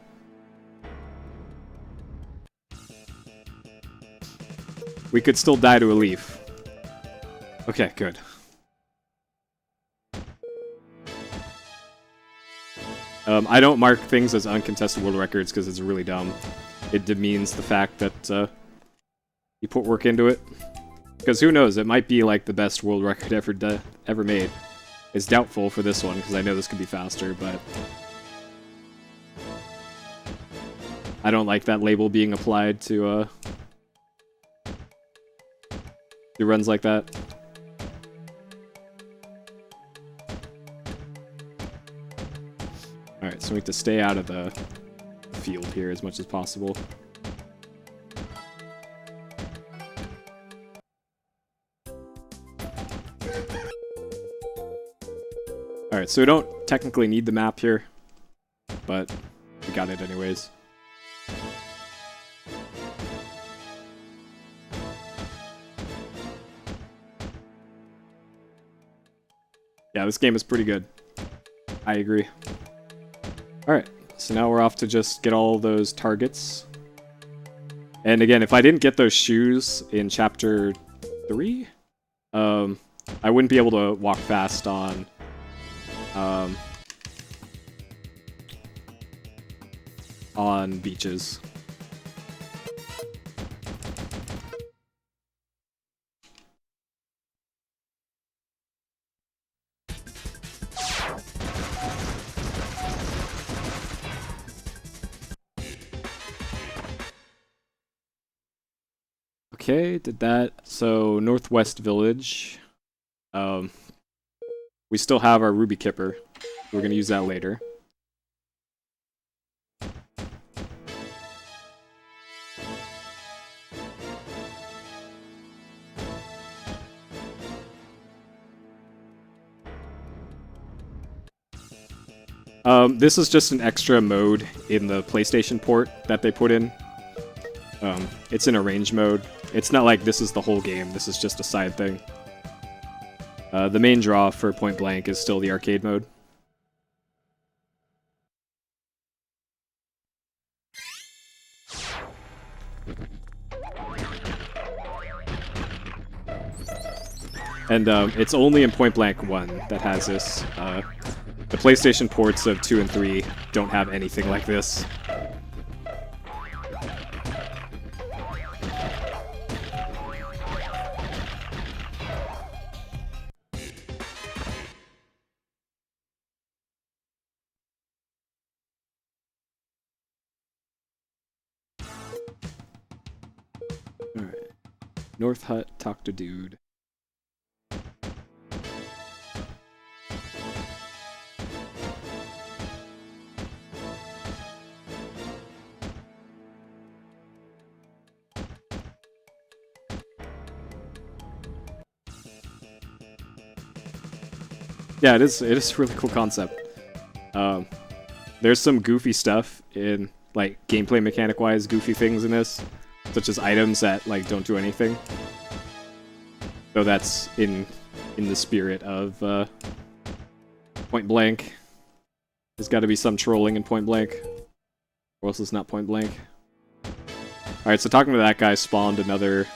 S1: We could still die to a leaf. Okay, good. I don't mark things as uncontested world records because it's really dumb. It demeans the fact that you put work into it. Because who knows, it might be like the best world record ever made. It's doubtful for this one because I know this could be faster, but I don't like that label being applied to runs like that. Alright, so we have to stay out of the field here as much as possible. Alright, so we don't technically need the map here, but we got it anyways. Yeah, this game is pretty good. I agree. Alright, so now we're off to just get all those targets. And again, if I didn't get those shoes in Chapter 3, I wouldn't be able to walk fast on beaches. Okay, did that. So, Northwest Village. We still have our Ruby Kipper. We're going to use that later. This is just an extra mode in the PlayStation port that they put in. It's in arrange mode. It's not like this is the whole game, this is just a side thing. The main draw for Point Blank is still the arcade mode. And it's only in Point Blank 1 that has this. The PlayStation ports of 2 and 3 don't have anything like this. Alright. North Hut, talk to dude. Yeah, it is a really cool concept. There's some goofy stuff in, like, gameplay mechanic-wise, goofy things in this, such as items that, like, don't do anything. So that's in the spirit of Point Blank. There's got to be some trolling in Point Blank, or else it's not Point Blank. Alright, so talking to that guy spawned another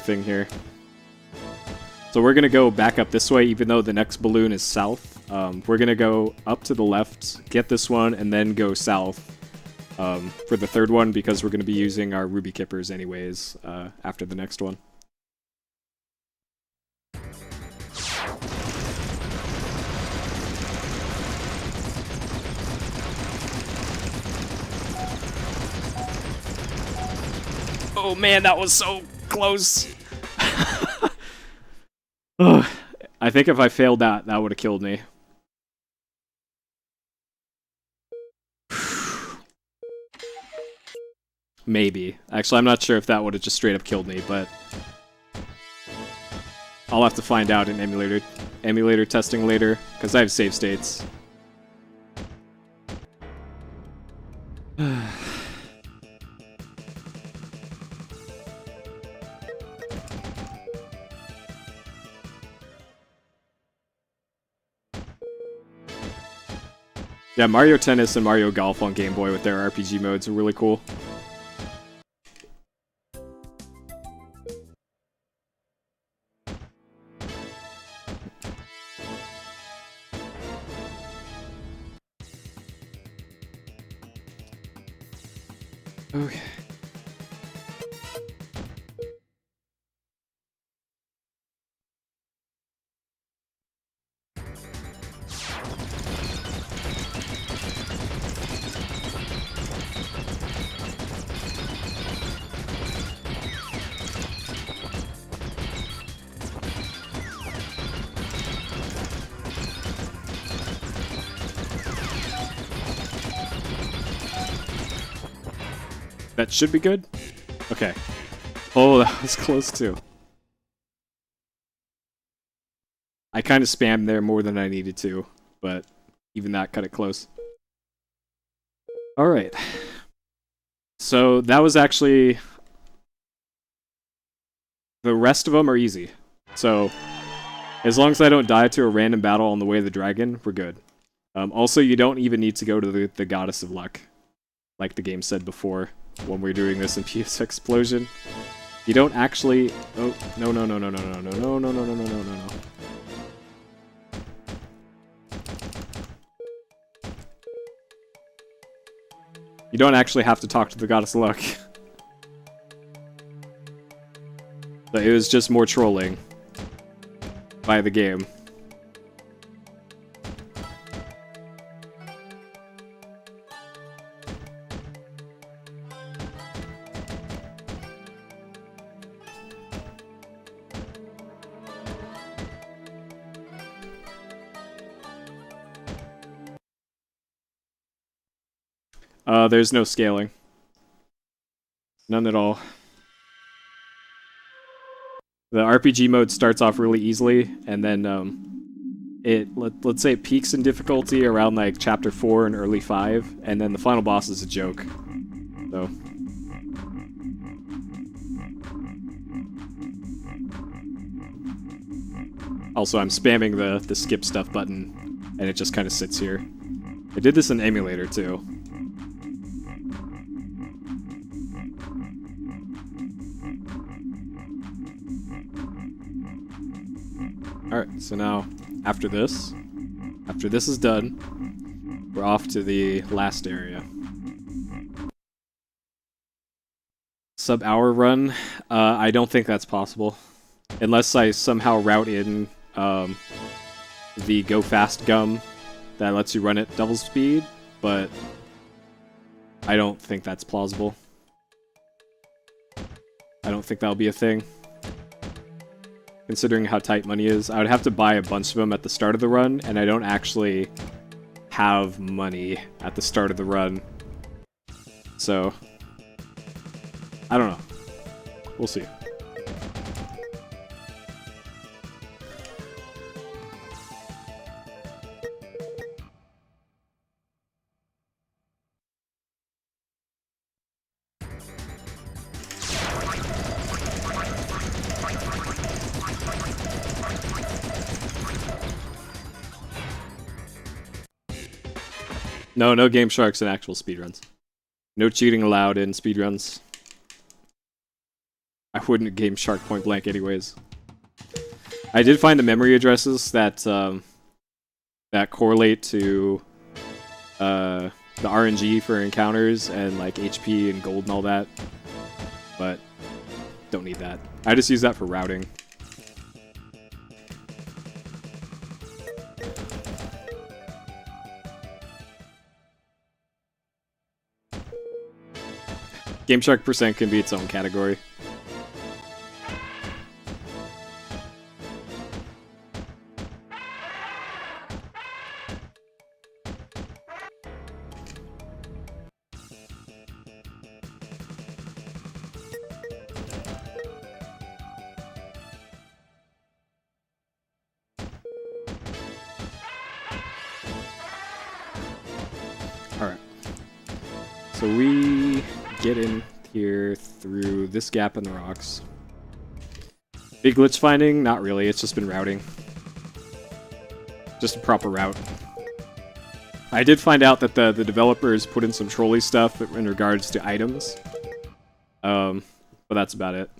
S1: thing here. So we're going to go back up this way, even though the next balloon is south. We're going to go up to the left, get this one, and then go south for the third one, because we're going to be using our Ruby Kippers anyways after the next one. Oh man, that was so close. Ugh. I think if I failed that, that would have killed me. Maybe. Actually, I'm not sure if that would have just straight up killed me, but I'll have to find out in emulator testing later, because I have save states. Yeah, Mario Tennis and Mario Golf on Game Boy with their RPG modes are really cool. Okay. That should be good? Okay. Oh, that was close too. I kind of spammed there more than I needed to, but even that cut it close. Alright. So that was actually... The rest of them are easy. So, as long as I don't die to a random battle on the way of the dragon, we're good. Also, you don't even need to go to the Goddess of Luck, like the game said before, when we were doing this in PSX Explosion. You don't actually... Oh, no, no, no, no, no, no, no, no, no, no, no, no, no, no, no. You don't actually have to talk to the Goddess of Luck. But it was just more trolling by the game. There's no scaling. None at all. The RPG mode starts off really easily, and then let's say it peaks in difficulty around like chapter 4 and early 5, and then the final boss is a joke. So also I'm spamming the skip stuff button, and it just kind of sits here. I did this in emulator too. Alright, so now, after this is done, we're off to the last area. Sub-hour run? I don't think that's possible. Unless I somehow route in the Go Fast gum that lets you run at double speed, but I don't think that's plausible. I don't think that'll be a thing. Considering how tight money is, I would have to buy a bunch of them at the start of the run, and I don't actually have money at the start of the run. So, I don't know. We'll see. No, no Game Sharks in actual speedruns. No cheating allowed in speedruns. I wouldn't Game Shark point blank anyways. I did find the memory addresses that that correlate to the RNG for encounters and like HP and gold and all that, but don't need that. I just use that for routing. Game Shark percent can be its own category. Alright. So we get in here through this gap in the rocks. Big glitch finding? Not really, it's just been routing. Just a proper route. I did find out that the developers put in some trolley stuff in regards to items. But that's about it.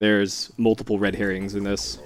S1: There's multiple red herrings in this.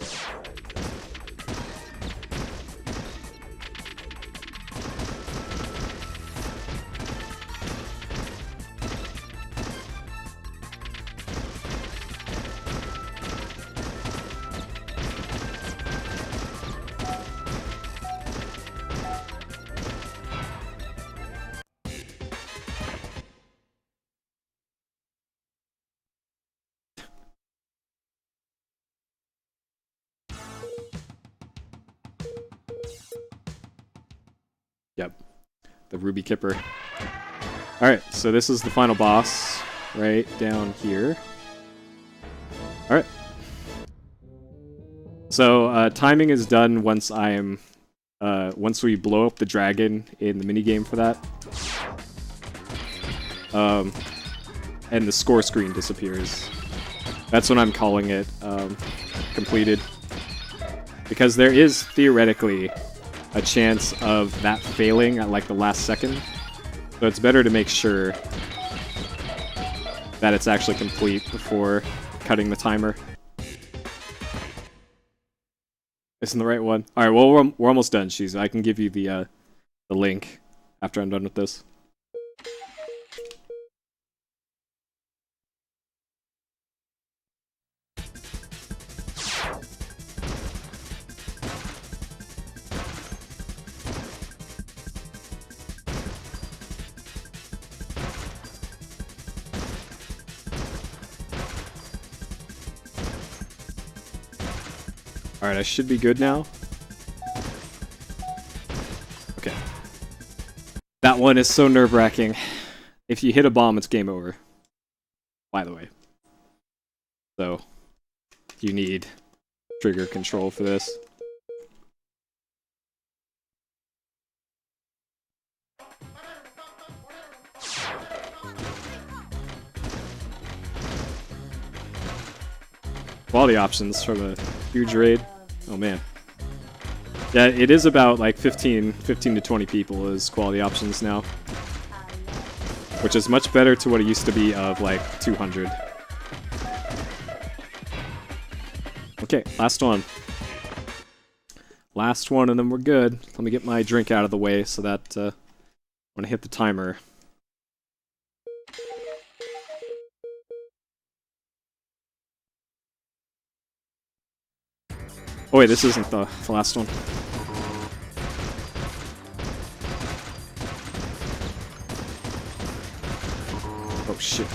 S1: Yep, the Ruby Kipper. Alright, so this is the final boss, right down here. Alright. So, timing is done once once we blow up the dragon in the minigame for that. And the score screen disappears. That's when I'm calling it, completed. Because there is, theoretically, a chance of that failing at like the last second. So it's better to make sure that it's actually complete before cutting the timer. Isn't the right one? Alright, well we're almost done, Shizu. I can give you the link after I'm done with this. Alright, I should be good now. Okay. That one is so nerve-wracking. If you hit a bomb, it's game over. By the way. So, you need trigger control for this. Quality options from a huge raid. Oh man. Yeah, it is about like 15 to 20 people is quality options now. Which is much better to what it used to be of like 200. Okay, last one. Last one and then we're good. Let me get my drink out of the way so that when I hit the timer. Oh wait, this isn't the last one. Oh shit.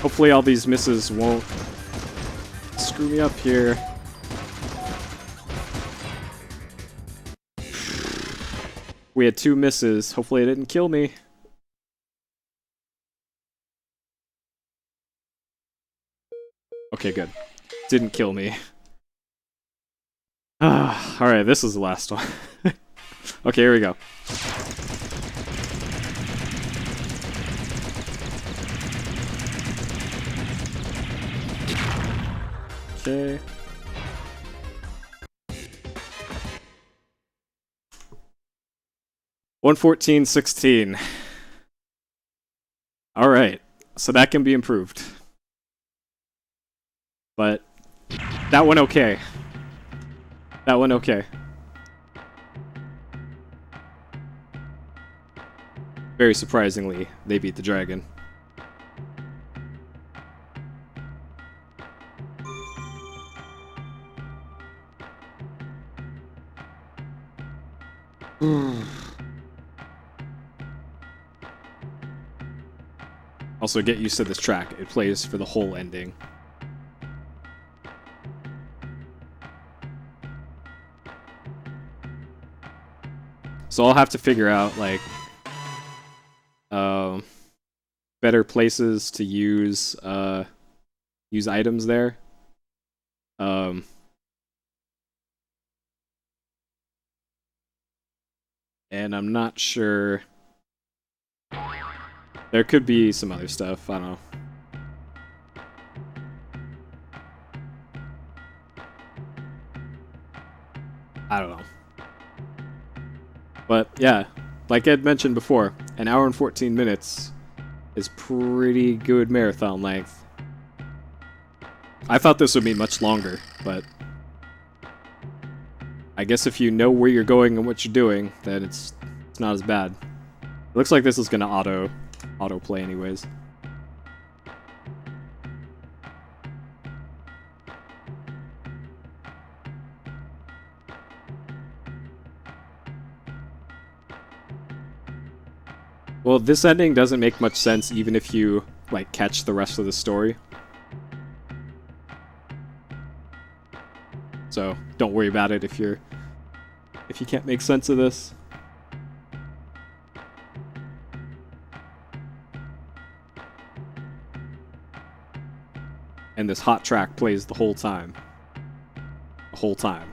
S1: Hopefully all these misses won't screw me up here. We had 2 misses. Hopefully it didn't kill me. Okay, good. Didn't kill me. Alright, this is the last one. Okay, here we go. Okay. $114.16. Alright, so that can be improved. But that one okay. That one okay. Very surprisingly, they beat the dragon. Also, get used to this track. It plays for the whole ending. So I'll have to figure out, like, better places to use items there. And I'm not sure. There could be some other stuff. I don't know. I don't know. But yeah, like Ed mentioned before, an hour and 14 minutes is pretty good marathon length. I thought this would be much longer, but I guess if you know where you're going and what you're doing, then it's not as bad. It looks like this is gonna auto play anyways. Well, this ending doesn't make much sense even if you, like, catch the rest of the story. So, don't worry about it if you can't make sense of this. And this hot track plays the whole time. The whole time.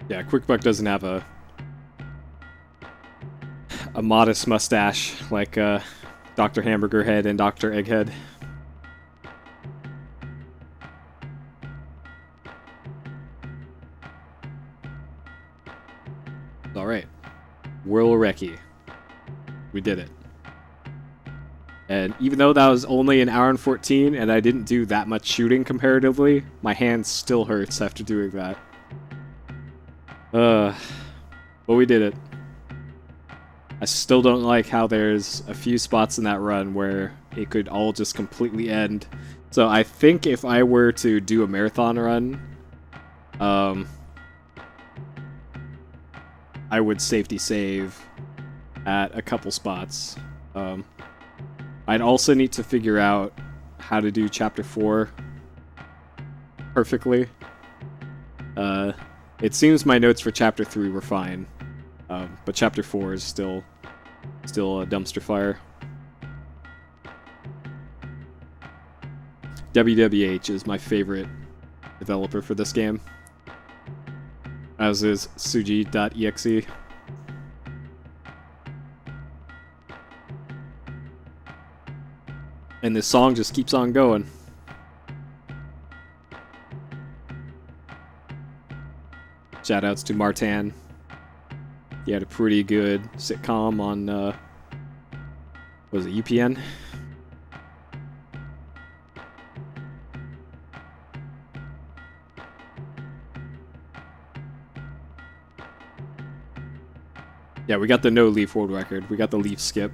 S1: Yeah, QuickBuck doesn't have a modest mustache like Dr. Hamburger Head and Dr. Egghead. Alright. Whirl Recce. We did it. And even though that was only an hour and 14 and I didn't do that much shooting comparatively, my hand still hurts after doing that. But we did it. I still don't like how there's a few spots in that run where it could all just completely end. So I think if I were to do a marathon run, I would safety save at a couple spots. I'd also need to figure out how to do Chapter 4 perfectly. It seems my notes for Chapter 3 were fine, but Chapter 4 is still a dumpster fire. WWH is my favorite developer for this game, as is Suji.exe. And this song just keeps on going. Shoutouts to Martin. He had a pretty good sitcom on, was it UPN? Yeah, we got the no leaf world record. We got the leaf skip.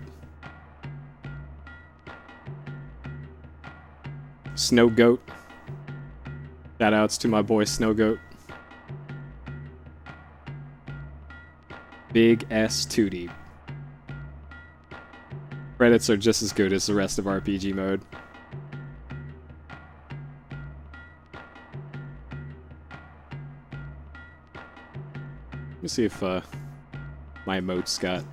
S1: Snow Goat. Shoutouts to my boy Snow Goat. Big S Tootie. Credits are just as good as the rest of RPG mode. Let me see if my emotes got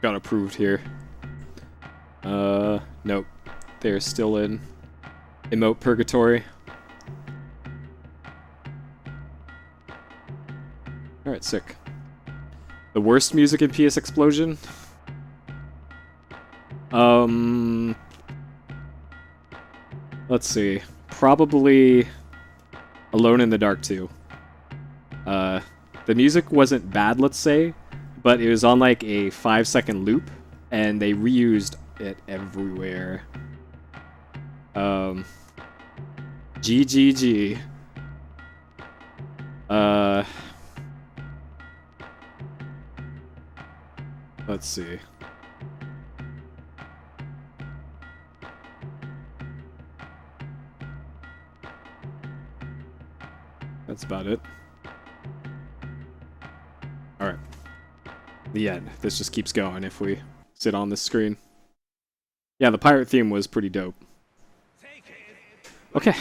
S1: approved here. Nope. They're still in emote purgatory. Alright, sick. The worst music in PS Explosion? Let's see. Probably Alone in the Dark 2. The music wasn't bad, let's say, but it was on like a 5-second loop, and they reused it everywhere. GGG. Let's see. That's about it. Alright. The end. This just keeps going if we sit on this screen. Yeah, the pirate theme was pretty dope. Okay.